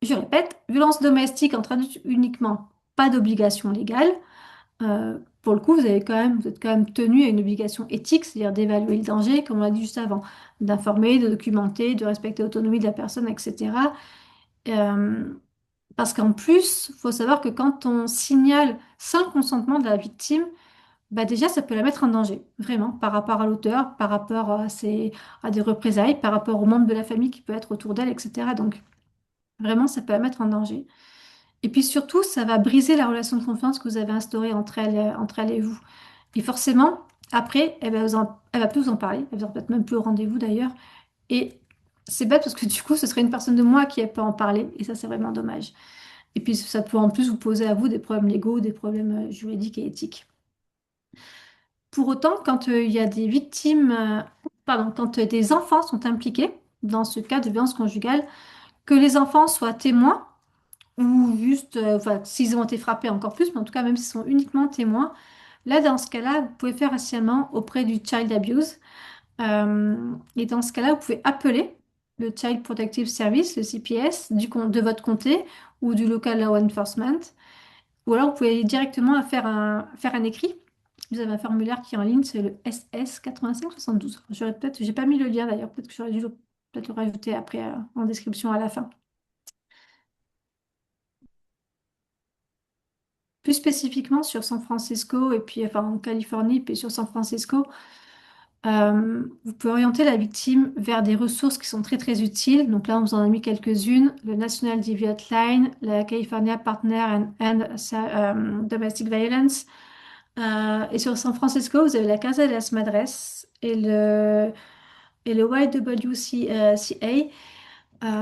je répète, violence domestique entre adultes uniquement, pas d'obligation légale. Pour le coup, vous êtes quand même tenu à une obligation éthique, c'est-à-dire d'évaluer le danger, comme on l'a dit juste avant, d'informer, de documenter, de respecter l'autonomie de la personne, etc. Euh, Parce qu'en plus, il faut savoir que quand on signale sans le consentement de la victime, bah déjà, ça peut la mettre en danger, vraiment, par rapport à l'auteur, par rapport à des représailles, par rapport aux membres de la famille qui peut être autour d'elle, etc. Donc, vraiment, ça peut la mettre en danger. Et puis surtout, ça va briser la relation de confiance que vous avez instaurée entre elle et vous. Et forcément, après, elle va plus vous en parler. Elle ne viendra peut-être même plus au rendez-vous d'ailleurs. Et c'est bête parce que du coup, ce serait une personne de moi qui peut en parler. Et ça, c'est vraiment dommage. Et puis, ça peut en plus vous poser à vous des problèmes légaux, des problèmes juridiques et éthiques. Pour autant, quand il y a des victimes, pardon, quand des enfants sont impliqués dans ce cas de violence conjugale, que les enfants soient témoins ou juste, enfin, s'ils ont été frappés encore plus, mais en tout cas, même s'ils sont uniquement témoins, là, dans ce cas-là, vous pouvez faire un signalement auprès du Child Abuse. Et dans ce cas-là, vous pouvez appeler le Child Protective Service, le CPS, de votre comté ou du Local Law Enforcement. Ou alors, vous pouvez directement faire un écrit. Vous avez un formulaire qui est en ligne, c'est le SS 8572. J'ai pas mis le lien d'ailleurs, peut-être que j'aurais dû peut-être le rajouter après en description à la fin. Plus spécifiquement sur San Francisco et puis enfin en Californie, puis sur San Francisco, vous pouvez orienter la victime vers des ressources qui sont très très utiles. Donc là, on vous en a mis quelques-unes. Le National DV Hotline, la California Partner Domestic Violence. Et sur San Francisco, vous avez la Casa de las Madres et le YWCA.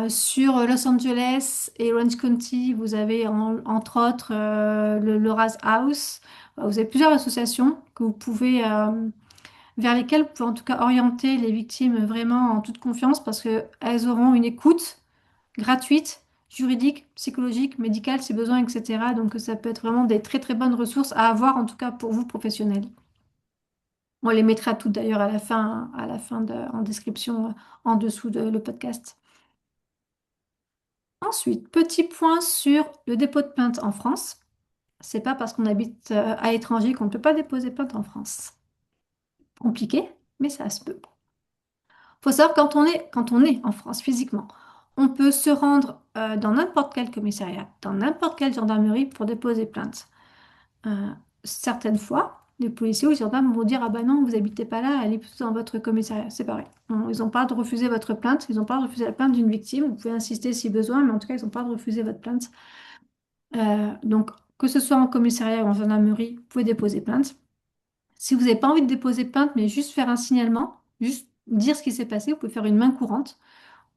Sur Los Angeles et Orange County, vous avez entre autres le Laura's House. Vous avez plusieurs associations que vous pouvez, vers lesquelles vous pouvez en tout cas orienter les victimes vraiment en toute confiance parce qu'elles auront une écoute gratuite, juridique, psychologique, médicale si besoin, etc. Donc ça peut être vraiment des très très bonnes ressources à avoir en tout cas pour vous professionnels. On les mettra toutes d'ailleurs à la fin en description en dessous de le podcast. Ensuite, petit point sur le dépôt de plainte en France. C'est pas parce qu'on habite à l'étranger qu'on ne peut pas déposer plainte en France. Compliqué, mais ça se peut. Faut savoir quand on est en France physiquement, on peut se rendre dans n'importe quel commissariat, dans n'importe quelle gendarmerie pour déposer plainte. Euh, Certaines fois, les policiers ou les gendarmes vont dire: ah bah non, vous habitez pas là, allez plutôt dans votre commissariat. C'est pareil. Ils n'ont pas de refuser votre plainte, ils n'ont pas de refuser la plainte d'une victime. Vous pouvez insister si besoin, mais en tout cas, ils n'ont pas de refuser votre plainte. Donc, que ce soit en commissariat ou en gendarmerie, vous pouvez déposer plainte. Si vous n'avez pas envie de déposer plainte, mais juste faire un signalement, juste dire ce qui s'est passé, vous pouvez faire une main courante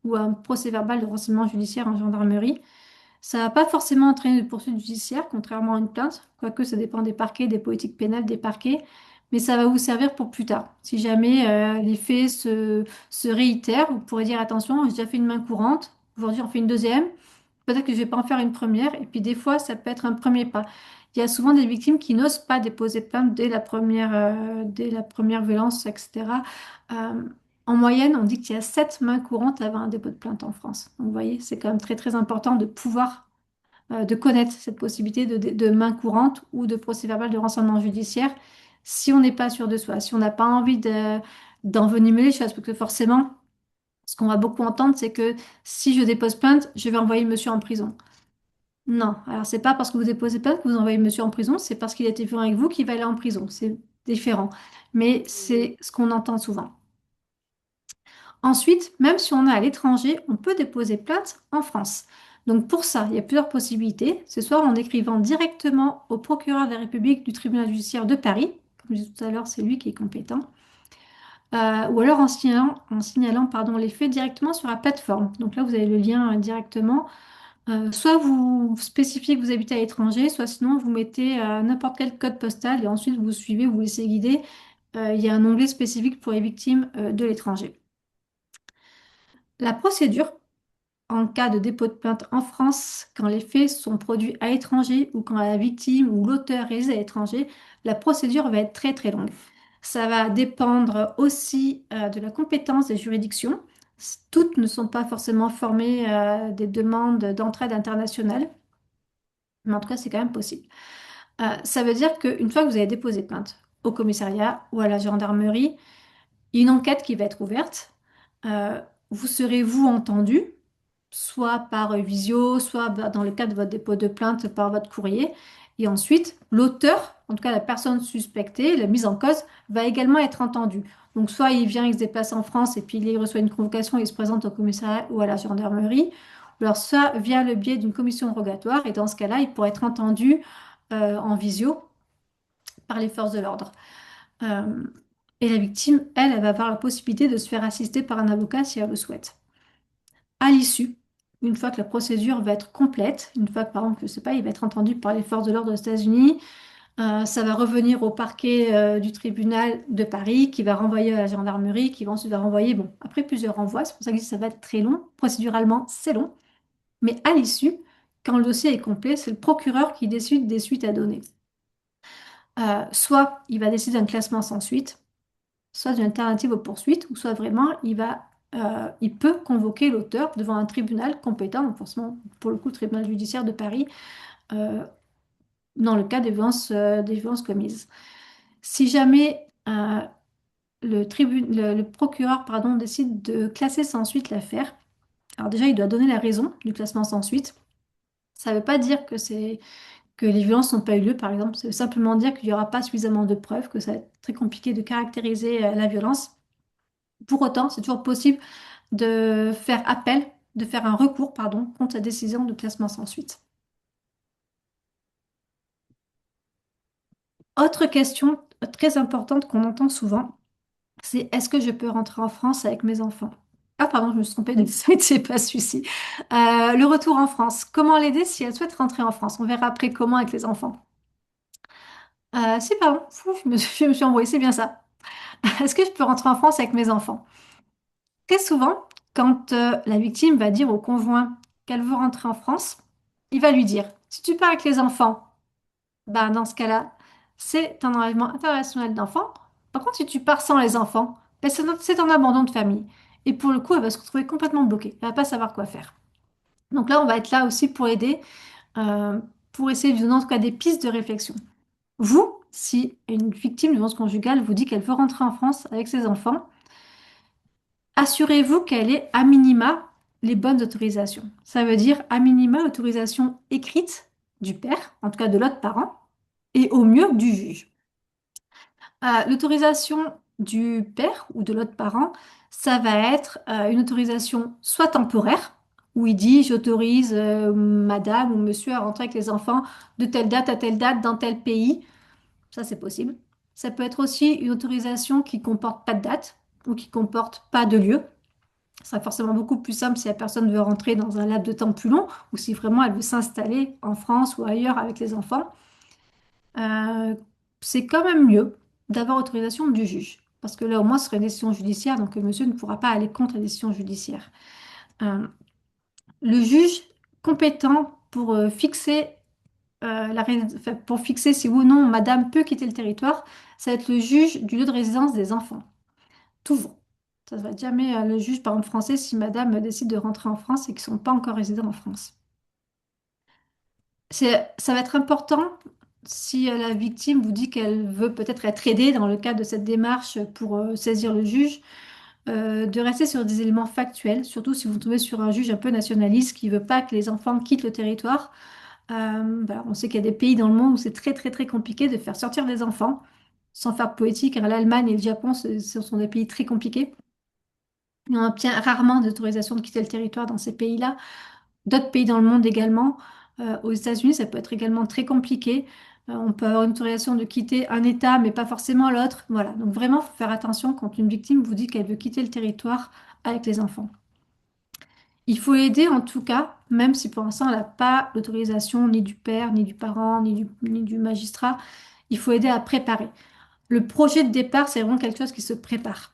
ou un procès-verbal de renseignement judiciaire en gendarmerie. Ça ne va pas forcément entraîner de poursuite judiciaire, contrairement à une plainte, quoique ça dépend des parquets, des politiques pénales des parquets, mais ça va vous servir pour plus tard. Si jamais les faits se réitèrent, vous pourrez dire: attention, j'ai déjà fait une main courante, aujourd'hui on fait une deuxième. Peut-être que je vais pas en faire une première. Et puis des fois, ça peut être un premier pas. Il y a souvent des victimes qui n'osent pas déposer plainte dès la première violence, etc. Euh, En moyenne, on dit qu'il y a 7 mains courantes avant un dépôt de plainte en France. Donc vous voyez, c'est quand même très très important de pouvoir, de connaître cette possibilité de main courante ou de procès-verbal de renseignement judiciaire si on n'est pas sûr de soi, si on n'a pas envie d'envenimer les choses, parce que forcément, ce qu'on va beaucoup entendre, c'est que si je dépose plainte, je vais envoyer le monsieur en prison. Non, alors c'est pas parce que vous déposez plainte que vous envoyez le monsieur en prison, c'est parce qu'il a été violent avec vous qu'il va aller en prison. C'est différent. Mais c'est ce qu'on entend souvent. Ensuite, même si on est à l'étranger, on peut déposer plainte en France. Donc pour ça, il y a plusieurs possibilités. Ce soit en écrivant directement au procureur de la République du tribunal judiciaire de Paris, comme je disais tout à l'heure, c'est lui qui est compétent, ou alors en signalant pardon, les faits directement sur la plateforme. Donc là, vous avez le lien directement. Soit vous spécifiez que vous habitez à l'étranger, soit sinon vous mettez n'importe quel code postal et ensuite vous suivez, vous laissez guider. Il y a un onglet spécifique pour les victimes de l'étranger. La procédure en cas de dépôt de plainte en France, quand les faits sont produits à l'étranger ou quand la victime ou l'auteur réside à l'étranger, la procédure va être très très longue. Ça va dépendre aussi de la compétence des juridictions. Toutes ne sont pas forcément formées à des demandes d'entraide internationale, mais en tout cas, c'est quand même possible. Ça veut dire qu'une fois que vous avez déposé plainte au commissariat ou à la gendarmerie, il y a une enquête qui va être ouverte. Euh, vous serez, vous, entendu, soit par visio, soit dans le cadre de votre dépôt de plainte par votre courrier. Et ensuite, l'auteur, en tout cas la personne suspectée, la mise en cause, va également être entendue. Donc soit il vient, il se déplace en France et puis il reçoit une convocation, il se présente au commissariat ou à la gendarmerie. Ou alors soit via le biais d'une commission rogatoire et dans ce cas-là, il pourrait être entendu en visio par les forces de l'ordre. Euh, et la victime, elle va avoir la possibilité de se faire assister par un avocat si elle le souhaite. À l'issue, une fois que la procédure va être complète, une fois que, par exemple, je sais pas, il va être entendu par les forces de l'ordre aux États-Unis, ça va revenir au parquet du tribunal de Paris, qui va renvoyer à la gendarmerie, qui va ensuite va renvoyer, bon, après plusieurs renvois, c'est pour ça que ça va être très long, procéduralement, c'est long, mais à l'issue, quand le dossier est complet, c'est le procureur qui décide des suites à donner. Soit il va décider d'un classement sans suite, soit d'une alternative aux poursuites, ou soit vraiment il peut convoquer l'auteur devant un tribunal compétent, donc forcément pour le coup le tribunal judiciaire de Paris, euh, dans le cas des violences commises. Si jamais le procureur pardon, décide de classer sans suite l'affaire, alors déjà il doit donner la raison du classement sans suite. Ça ne veut pas dire que les violences n'ont pas eu lieu, par exemple. Ça veut simplement dire qu'il n'y aura pas suffisamment de preuves, que ça va être très compliqué de caractériser la violence. Pour autant, c'est toujours possible de faire appel, de faire un recours, pardon, contre la décision de classement sans suite. Autre question très importante qu'on entend souvent, c'est est-ce que je peux rentrer en France avec mes enfants? Ah pardon, je me suis trompée de site, c'est pas celui-ci. Le retour en France. Comment l'aider si elle souhaite rentrer en France? On verra après comment avec les enfants. Si, pardon, fou, je me suis embrouillée, c'est bien ça. Est-ce que je peux rentrer en France avec mes enfants? Très souvent, quand la victime va dire au conjoint qu'elle veut rentrer en France, il va lui dire, si tu pars avec les enfants, ben dans ce cas-là, c'est un enlèvement international d'enfants. Par contre, si tu pars sans les enfants, ben c'est un abandon de famille. Et pour le coup, elle va se retrouver complètement bloquée. Elle va pas savoir quoi faire. Donc là, on va être là aussi pour aider, euh, pour essayer de vous donner en tout cas des pistes de réflexion. Vous, si une victime de violence conjugale vous dit qu'elle veut rentrer en France avec ses enfants, assurez-vous qu'elle ait à minima les bonnes autorisations. Ça veut dire à minima autorisation écrite du père, en tout cas de l'autre parent, et au mieux du juge. L'autorisation du père ou de l'autre parent, ça va être une autorisation soit temporaire, où il dit j'autorise madame ou monsieur à rentrer avec les enfants de telle date à telle date dans tel pays. Ça, c'est possible. Ça peut être aussi une autorisation qui comporte pas de date ou qui comporte pas de lieu. Ce sera forcément beaucoup plus simple si la personne veut rentrer dans un laps de temps plus long ou si vraiment elle veut s'installer en France ou ailleurs avec les enfants. Euh, c'est quand même mieux d'avoir autorisation du juge. Parce que là, au moins, ce serait une décision judiciaire, donc monsieur ne pourra pas aller contre la décision judiciaire. Euh, le juge compétent pour fixer enfin, pour fixer si oui ou non madame peut quitter le territoire, ça va être le juge du lieu de résidence des enfants. Toujours. Ça ne va être jamais le juge, par exemple, français si madame décide de rentrer en France et qu'ils ne sont pas encore résidents en France. Ça va être important. si la victime vous dit qu'elle veut peut-être être aidée dans le cadre de cette démarche pour saisir le juge, de rester sur des éléments factuels, surtout si vous tombez sur un juge un peu nationaliste qui veut pas que les enfants quittent le territoire. On sait qu'il y a des pays dans le monde où c'est très très très compliqué de faire sortir des enfants, sans faire poétique, car l'Allemagne et le Japon, ce sont des pays très compliqués. On obtient rarement d'autorisation de quitter le territoire dans ces pays-là. D'autres pays dans le monde également. Aux États-Unis, ça peut être également très compliqué. On peut avoir une autorisation de quitter un État, mais pas forcément l'autre. Voilà. Donc vraiment, faut faire attention quand une victime vous dit qu'elle veut quitter le territoire avec les enfants. Il faut aider en tout cas, même si pour l'instant elle n'a pas l'autorisation ni du père, ni du parent, ni du magistrat. Il faut aider à préparer. Le projet de départ, c'est vraiment quelque chose qui se prépare.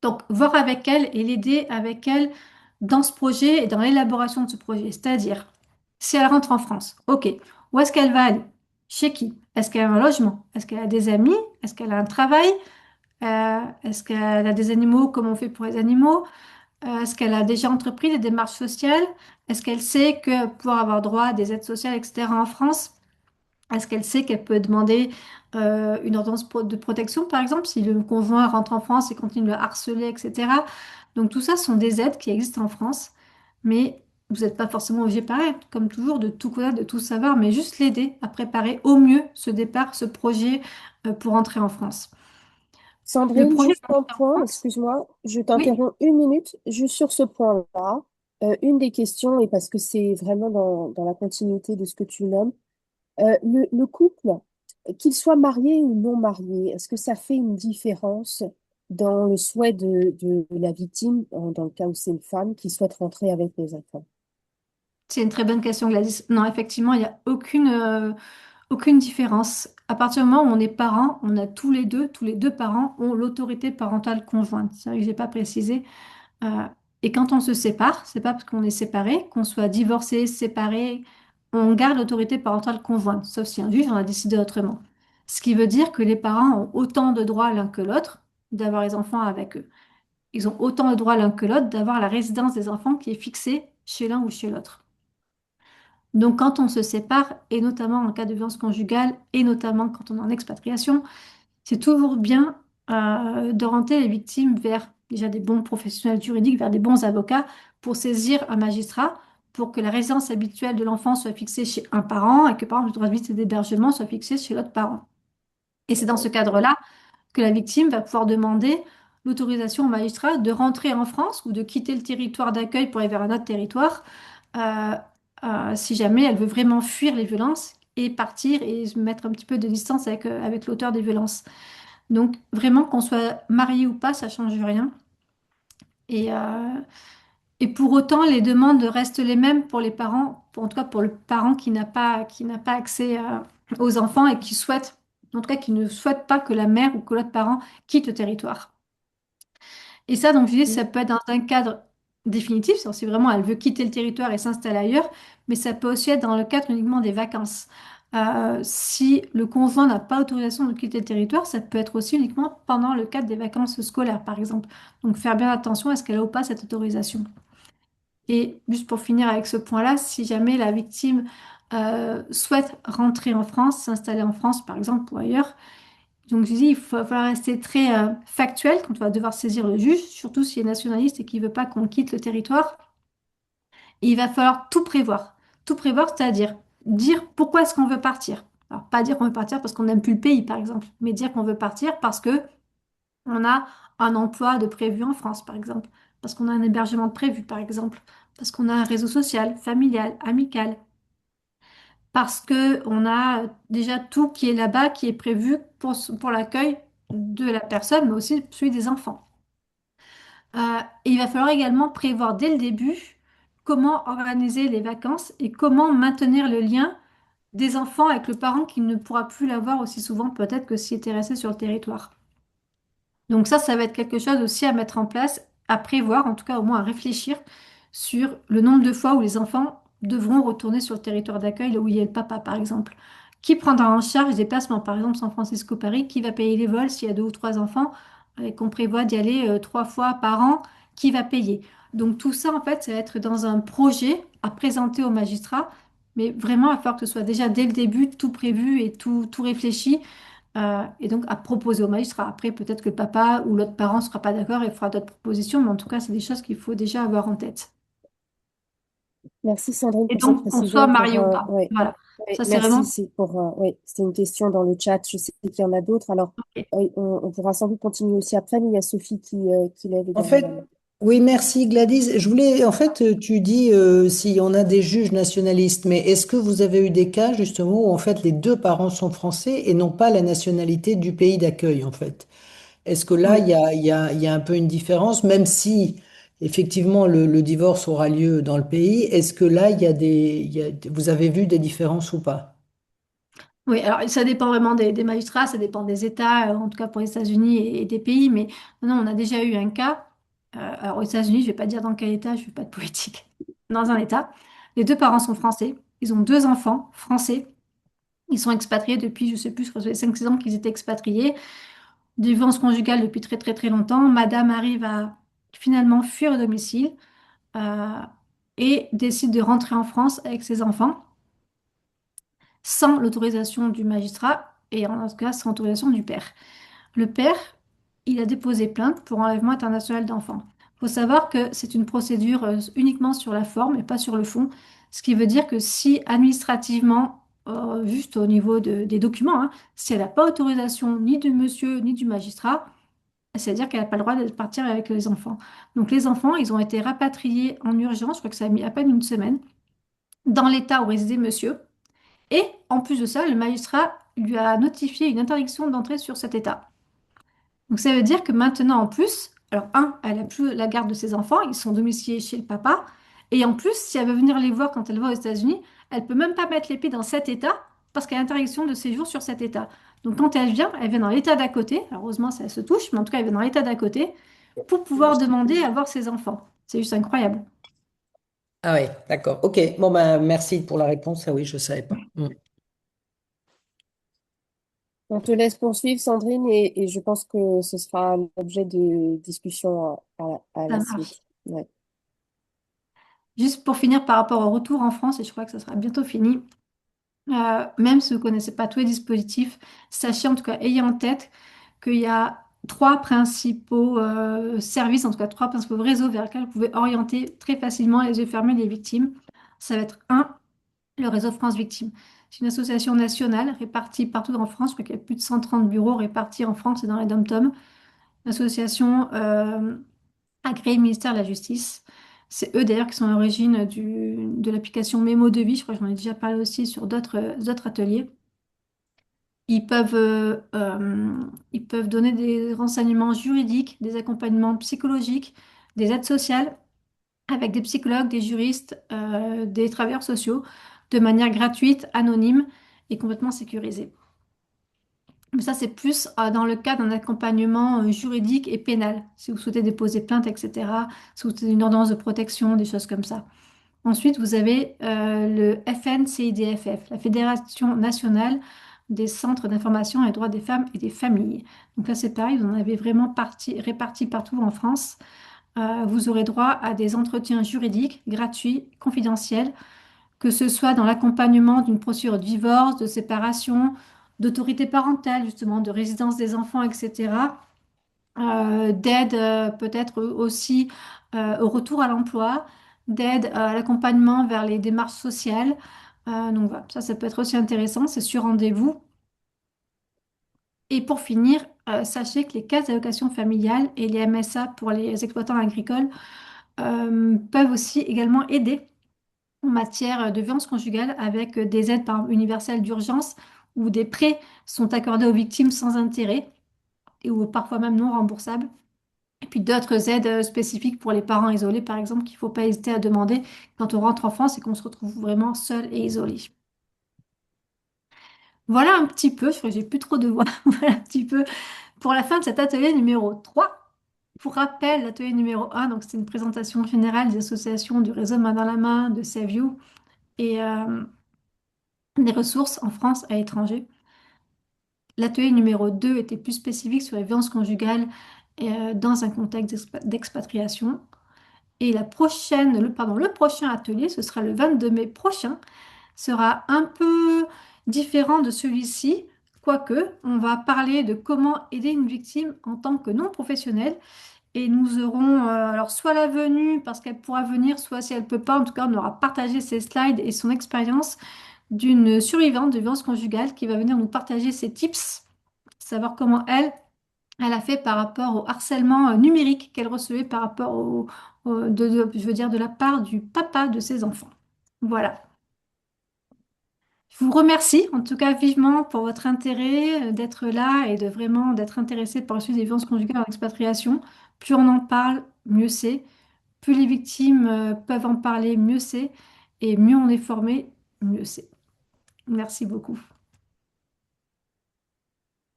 Donc, voir avec elle et l'aider avec elle dans ce projet et dans l'élaboration de ce projet. C'est-à-dire, si elle rentre en France, ok, où est-ce qu'elle va aller? Chez qui? Est-ce qu'elle a un logement? Est-ce qu'elle a des amis? Est-ce qu'elle a un travail? Est-ce qu'elle a des animaux comme on fait pour les animaux? Est-ce qu'elle a déjà entrepris des démarches sociales? Est-ce qu'elle sait que pour avoir droit à des aides sociales, etc. en France, est-ce qu'elle sait qu'elle peut demander une ordonnance de protection, par exemple, si le conjoint rentre en France et continue de le harceler, etc. Donc tout ça sont des aides qui existent en France, mais vous n'êtes pas forcément obligé, pareil, comme toujours, de tout connaître, de tout savoir, mais juste l'aider à préparer au mieux ce départ, ce projet pour entrer en France. Le Sandrine, projet juste un d'entrer en point, France, excuse-moi, je oui, t'interromps une minute, juste sur ce point-là. Une des questions, et parce que c'est vraiment dans la continuité de ce que tu nommes, le couple, qu'il soit marié ou non marié, est-ce que ça fait une différence dans le souhait de la victime, dans le cas où c'est une femme qui souhaite rentrer avec les enfants? c'est une très bonne question, Gladys. Non, effectivement, il n'y a aucune différence. À partir du moment où on est parents, on a tous les deux parents ont l'autorité parentale conjointe. C'est vrai que j'ai pas précisé. Euh, et quand on se sépare, c'est pas parce qu'on est séparé, qu'on soit divorcé, séparé, on garde l'autorité parentale conjointe, sauf si un juge en a décidé autrement. Ce qui veut dire que les parents ont autant de droits l'un que l'autre d'avoir les enfants avec eux. Ils ont autant de droits l'un que l'autre d'avoir la résidence des enfants qui est fixée chez l'un ou chez l'autre. Donc, quand on se sépare, et notamment en cas de violence conjugale, et notamment quand on est en expatriation, c'est toujours bien d'orienter les victimes vers déjà des bons professionnels juridiques, vers des bons avocats, pour saisir un magistrat, pour que la résidence habituelle de l'enfant soit fixée chez un parent et que, par exemple, le droit de visite et d'hébergement soit fixé chez l'autre parent. Et c'est dans ce cadre-là que la victime va pouvoir demander l'autorisation au magistrat de rentrer en France ou de quitter le territoire d'accueil pour aller vers un autre territoire, euh, si jamais elle veut vraiment fuir les violences et partir et se mettre un petit peu de distance avec l'auteur des violences. Donc vraiment qu'on soit marié ou pas, ça change rien. Et, euh, et pour autant, les demandes restent les mêmes pour les parents, en tout cas pour le parent qui n'a pas accès aux enfants et qui souhaite, en tout cas qui ne souhaite pas que la mère ou que l'autre parent quitte le territoire. Et ça, donc je dis, ça peut être dans un cadre définitif, c'est-à-dire si vraiment elle veut quitter le territoire et s'installer ailleurs, mais ça peut aussi être dans le cadre uniquement des vacances. Si le conjoint n'a pas autorisation de quitter le territoire, ça peut être aussi uniquement pendant le cadre des vacances scolaires, par exemple. Donc faire bien attention à ce qu'elle a ou pas cette autorisation. Et juste pour finir avec ce point-là, si jamais la victime souhaite rentrer en France, s'installer en France, par exemple, ou ailleurs, donc, je dis, il faut falloir rester très factuel quand on va devoir saisir le juge, surtout s'il est nationaliste et qu'il ne veut pas qu'on quitte le territoire. Et il va falloir tout prévoir. Tout prévoir, c'est-à-dire dire pourquoi est-ce qu'on veut partir. Alors, pas dire qu'on veut partir parce qu'on n'aime plus le pays, par exemple, mais dire qu'on veut partir parce que on a un emploi de prévu en France, par exemple, parce qu'on a un hébergement de prévu, par exemple, parce qu'on a un réseau social, familial, amical, parce que on a déjà tout qui est là-bas, qui est prévu pour l'accueil de la personne, mais aussi celui des enfants. Et il va falloir également prévoir dès le début comment organiser les vacances et comment maintenir le lien des enfants avec le parent qui ne pourra plus l'avoir aussi souvent peut-être que s'il était resté sur le territoire. Donc ça va être quelque chose aussi à mettre en place, à prévoir, en tout cas au moins à réfléchir sur le nombre de fois où les enfants devront retourner sur le territoire d'accueil, là où il y a le papa, par exemple. Qui prendra en charge les déplacements, par exemple San Francisco-Paris, qui va payer les vols s'il y a deux ou trois enfants et qu'on prévoit d'y aller trois fois par an, qui va payer? Donc tout ça, en fait, ça va être dans un projet à présenter au magistrat Mais vraiment, il va falloir que ce soit déjà dès le début tout prévu et tout réfléchi. Et donc à proposer au magistrat. Après, peut-être que le papa ou l'autre parent ne sera pas d'accord et fera d'autres propositions, mais en tout cas, c'est des choses qu'il faut déjà avoir en tête. Merci Sandrine Et pour ces donc, qu'on soit précisions. marié ou pas. Ouais, Voilà. ouais, Ça, c'est merci. vraiment. C'est pour, ouais, c'était une question dans le chat. Je sais qu'il y en a d'autres. Alors, Ok. on pourra sans doute continuer aussi après, mais il y a Sophie qui lève En également fait, la main. oui, merci Gladys. Je voulais, en fait, tu dis si on a des juges nationalistes, mais est-ce que vous avez eu des cas justement où en fait les deux parents sont français et n'ont pas la nationalité du pays d'accueil en fait? Est-ce que là, Oui. il y a un peu une différence, même si effectivement le divorce aura lieu dans le pays, est-ce que là, vous avez vu des différences ou pas? Oui, alors ça dépend vraiment des magistrats, ça dépend des États, en tout cas pour les États-Unis et des pays, mais non, on a déjà eu un cas. Alors aux États-Unis, je ne vais pas dire dans quel État, je ne fais pas de politique. Dans un État, les deux parents sont français, ils ont deux enfants français, ils sont expatriés depuis, je sais plus, je crois que ça fait 5-6 ans qu'ils étaient expatriés. Divorce conjugale depuis très très très longtemps. Madame arrive à finalement fuir le domicile euh, et décide de rentrer en France avec ses enfants sans l'autorisation du magistrat et en tout cas sans l'autorisation du père. Le père, il a déposé plainte pour enlèvement international d'enfants. Il faut savoir que c'est une procédure uniquement sur la forme et pas sur le fond, ce qui veut dire que si administrativement, juste au niveau des documents, hein, si elle n'a pas autorisation ni du monsieur ni du magistrat, c'est-à-dire qu'elle n'a pas le droit de partir avec les enfants. Donc les enfants, ils ont été rapatriés en urgence, je crois que ça a mis à peine une semaine, dans l'état où résidait monsieur. Et en plus de ça, le magistrat lui a notifié une interdiction d'entrer sur cet état. Donc ça veut dire que maintenant, en plus, alors elle n'a plus la garde de ses enfants, ils sont domiciliés chez le papa. Et en plus, si elle veut venir les voir quand elle va aux États-Unis, elle peut même pas mettre les pieds dans cet état parce qu'elle a interdiction de séjour sur cet état. Donc quand elle vient dans l'état d'à côté. Alors, heureusement, ça se touche, mais en tout cas, elle vient dans l'état d'à côté pour pouvoir demander à voir ses enfants. C'est juste incroyable. Ah oui, d'accord. Ok. Bon ben merci pour la réponse. Ah oui, je savais pas. Mm. On te laisse poursuivre, Sandrine, et je pense que ce sera l'objet de discussion à Ça la marche. suite. Ouais. Juste pour finir par rapport au retour en France, et je crois que ça sera bientôt fini. Même si vous ne connaissez pas tous les dispositifs, sachez en tout cas, ayez en tête qu'il y a trois principaux services, en tout cas trois principaux réseaux vers lesquels vous pouvez orienter très facilement les yeux fermés les victimes. Ça va être le réseau France Victimes. C'est une association nationale répartie partout en France. Je crois qu'il y a plus de 130 bureaux répartis en France et dans les dom-toms. Une association agréée ministère de la Justice. C'est eux d'ailleurs qui sont à l'origine de l'application Mémo de vie. Je crois que j'en ai déjà parlé aussi sur d'autres ateliers. Ils peuvent donner des renseignements juridiques, des accompagnements psychologiques, des aides sociales avec des psychologues, des juristes, des travailleurs sociaux, de manière gratuite, anonyme et complètement sécurisée. Mais ça, c'est plus dans le cas d'un accompagnement juridique et pénal, si vous souhaitez déposer plainte, etc., si vous souhaitez une ordonnance de protection, des choses comme ça. Ensuite, vous avez le FNCIDFF, la Fédération nationale des centres d'information et droits des femmes et des familles. Donc là, c'est pareil, vous en avez vraiment répartis partout en France. Vous aurez droit à des entretiens juridiques gratuits, confidentiels, que ce soit dans l'accompagnement d'une procédure de divorce, de séparation, d'autorité parentale, justement, de résidence des enfants, etc. D'aide peut-être aussi au retour à l'emploi, d'aide à l'accompagnement vers les démarches sociales. Donc voilà, ça peut être aussi intéressant, c'est sur rendez-vous. Et pour finir, sachez que les caisses d'allocation familiale et les MSA pour les exploitants agricoles peuvent aussi également aider en matière de violence conjugale avec des aides par exemple, universelles d'urgence où des prêts sont accordés aux victimes sans intérêt et ou parfois même non remboursables. Et puis d'autres aides spécifiques pour les parents isolés, par exemple, qu'il ne faut pas hésiter à demander quand on rentre en France et qu'on se retrouve vraiment seul et isolé. Voilà un petit peu, je crois que j'ai plus trop de voix, voilà un petit peu pour la fin de cet atelier numéro 3. Pour rappel, l'atelier numéro 1, donc c'était une présentation générale des associations du réseau Main dans la main, de Save You et des ressources en France et à l'étranger. L'atelier numéro 2 était plus spécifique sur les violences conjugales dans un contexte d'expatriation. Et le prochain atelier, ce sera le 22 mai prochain. sera un peu différent de celui-ci, quoique on va parler de comment aider une victime en tant que non professionnel. Et nous aurons alors soit la venue parce qu'elle pourra venir, soit si elle peut pas, en tout cas on aura partagé ses slides et son expérience d'une survivante de violence conjugale qui va venir nous partager ses tips, savoir comment elle a fait par rapport au harcèlement numérique qu'elle recevait par rapport je veux dire, de la part du papa de ses enfants. Voilà. Je vous remercie en tout cas vivement pour votre intérêt d'être là et de vraiment d'être intéressé par le sujet des violences conjugales en expatriation. Plus on en parle, mieux c'est. Plus les victimes peuvent en parler, mieux c'est. Et mieux on est formé, mieux c'est. Merci beaucoup.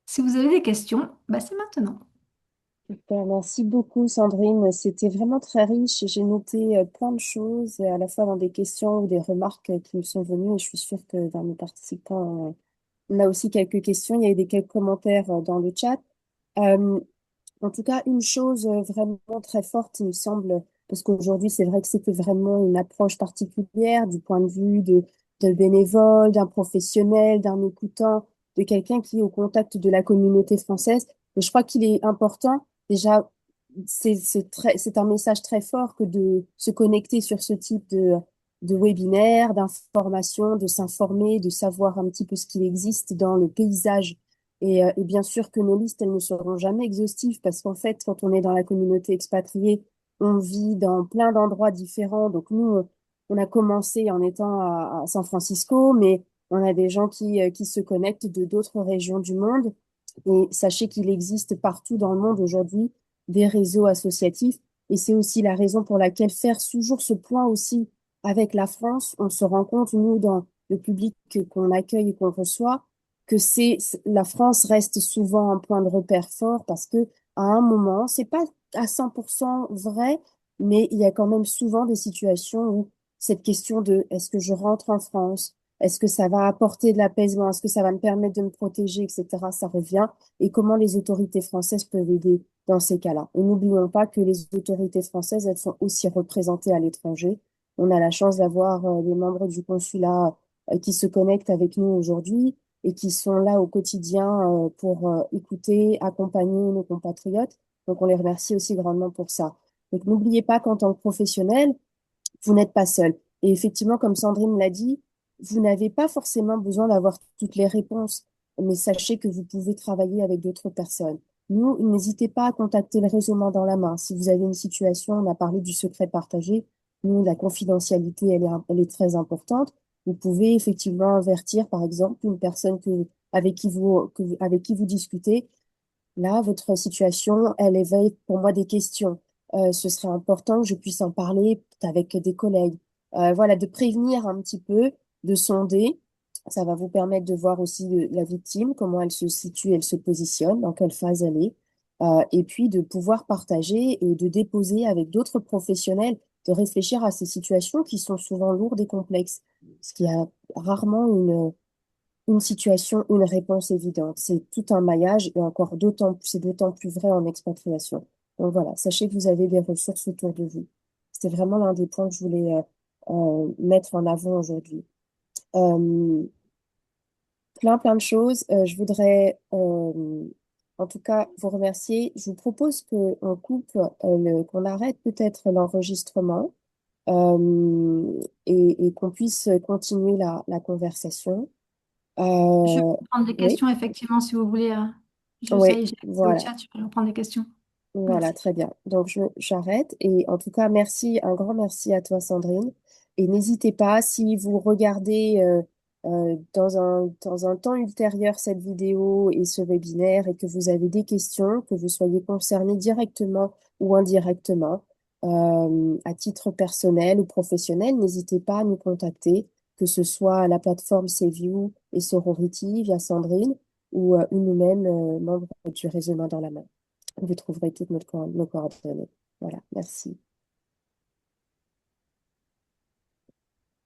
Si vous avez des questions, bah c'est maintenant. Super, merci beaucoup, Sandrine. C'était vraiment très riche. J'ai noté plein de choses, à la fois dans des questions ou des remarques qui me sont venues. Et je suis sûre que dans nos participants, on a aussi quelques questions. Il y a eu quelques commentaires dans le chat. Euh, En tout cas, une chose vraiment très forte, il me semble, parce qu'aujourd'hui, c'est vrai que c'était vraiment une approche particulière du point de vue de bénévole, d'un professionnel, d'un écoutant, de quelqu'un qui est au contact de la communauté française. Et je crois qu'il est important, déjà, c'est un message très fort que de se connecter sur ce type de webinaire, d'information, de s'informer, de savoir un petit peu ce qu'il existe dans le paysage et bien sûr que nos listes, elles ne seront jamais exhaustives parce qu'en fait, quand on est dans la communauté expatriée, on vit dans plein d'endroits différents. Donc nous, on a commencé en étant à San Francisco, mais on a des gens qui se connectent de d'autres régions du monde. Et sachez qu'il existe partout dans le monde aujourd'hui des réseaux associatifs. Et c'est aussi la raison pour laquelle faire toujours ce point aussi avec la France, on se rend compte, nous, dans le public qu'on accueille et qu'on reçoit, que la France reste souvent un point de repère fort parce que à un moment, c'est pas à 100% vrai, mais il y a quand même souvent des situations où cette question de est-ce que je rentre en France? Est-ce que ça va apporter de l'apaisement? Est-ce que ça va me permettre de me protéger, etc. Ça revient. Et comment les autorités françaises peuvent aider dans ces cas-là? Et n'oublions pas que les autorités françaises, elles sont aussi représentées à l'étranger. On a la chance d'avoir des membres du consulat qui se connectent avec nous aujourd'hui et qui sont là au quotidien pour écouter, accompagner nos compatriotes. Donc, on les remercie aussi grandement pour ça. Donc, n'oubliez pas qu'en tant que professionnel, vous n'êtes pas seul. Et effectivement, comme Sandrine l'a dit, vous n'avez pas forcément besoin d'avoir toutes les réponses, mais sachez que vous pouvez travailler avec d'autres personnes. Nous, n'hésitez pas à contacter le réseau Main dans la main. Si vous avez une situation, on a parlé du secret partagé. Nous, la confidentialité, elle est très importante. Vous pouvez effectivement avertir, par exemple, une personne avec qui vous discutez. Là, votre situation, elle éveille pour moi des questions. Ce serait important que je puisse en parler avec des collègues. Voilà, de prévenir un petit peu, de sonder. Ça va vous permettre de voir aussi la victime, comment elle se situe, elle se positionne, dans quelle phase elle est. Et puis de pouvoir partager et de déposer avec d'autres professionnels, de réfléchir à ces situations qui sont souvent lourdes et complexes. Parce qu'il y a rarement une situation, une réponse évidente. C'est tout un maillage et encore c'est d'autant plus vrai en expatriation. Donc voilà, sachez que vous avez des ressources autour de vous. C'est vraiment l'un des points que je voulais mettre en avant aujourd'hui. Euh, plein de choses. Je voudrais en tout cas vous remercier. Je vous propose qu'on arrête peut-être l'enregistrement et qu'on puisse continuer la conversation. Je Euh, peux prendre des oui. questions, effectivement, si vous voulez. Oui, J'ai accès au voilà, chat, je peux reprendre des questions. voilà, Merci. très bien. Donc, j'arrête. Et en tout cas, merci, un grand merci à toi, Sandrine. Et n'hésitez pas, si vous regardez dans un temps ultérieur cette vidéo et ce webinaire et que vous avez des questions, que vous soyez concerné directement ou indirectement, à titre personnel ou professionnel, n'hésitez pas à nous contacter, que ce soit à la plateforme Saviou et Sorority via Sandrine ou une ou même membre du réseau Main dans la main. Vous trouverez toutes nos coordonnées. Voilà, merci.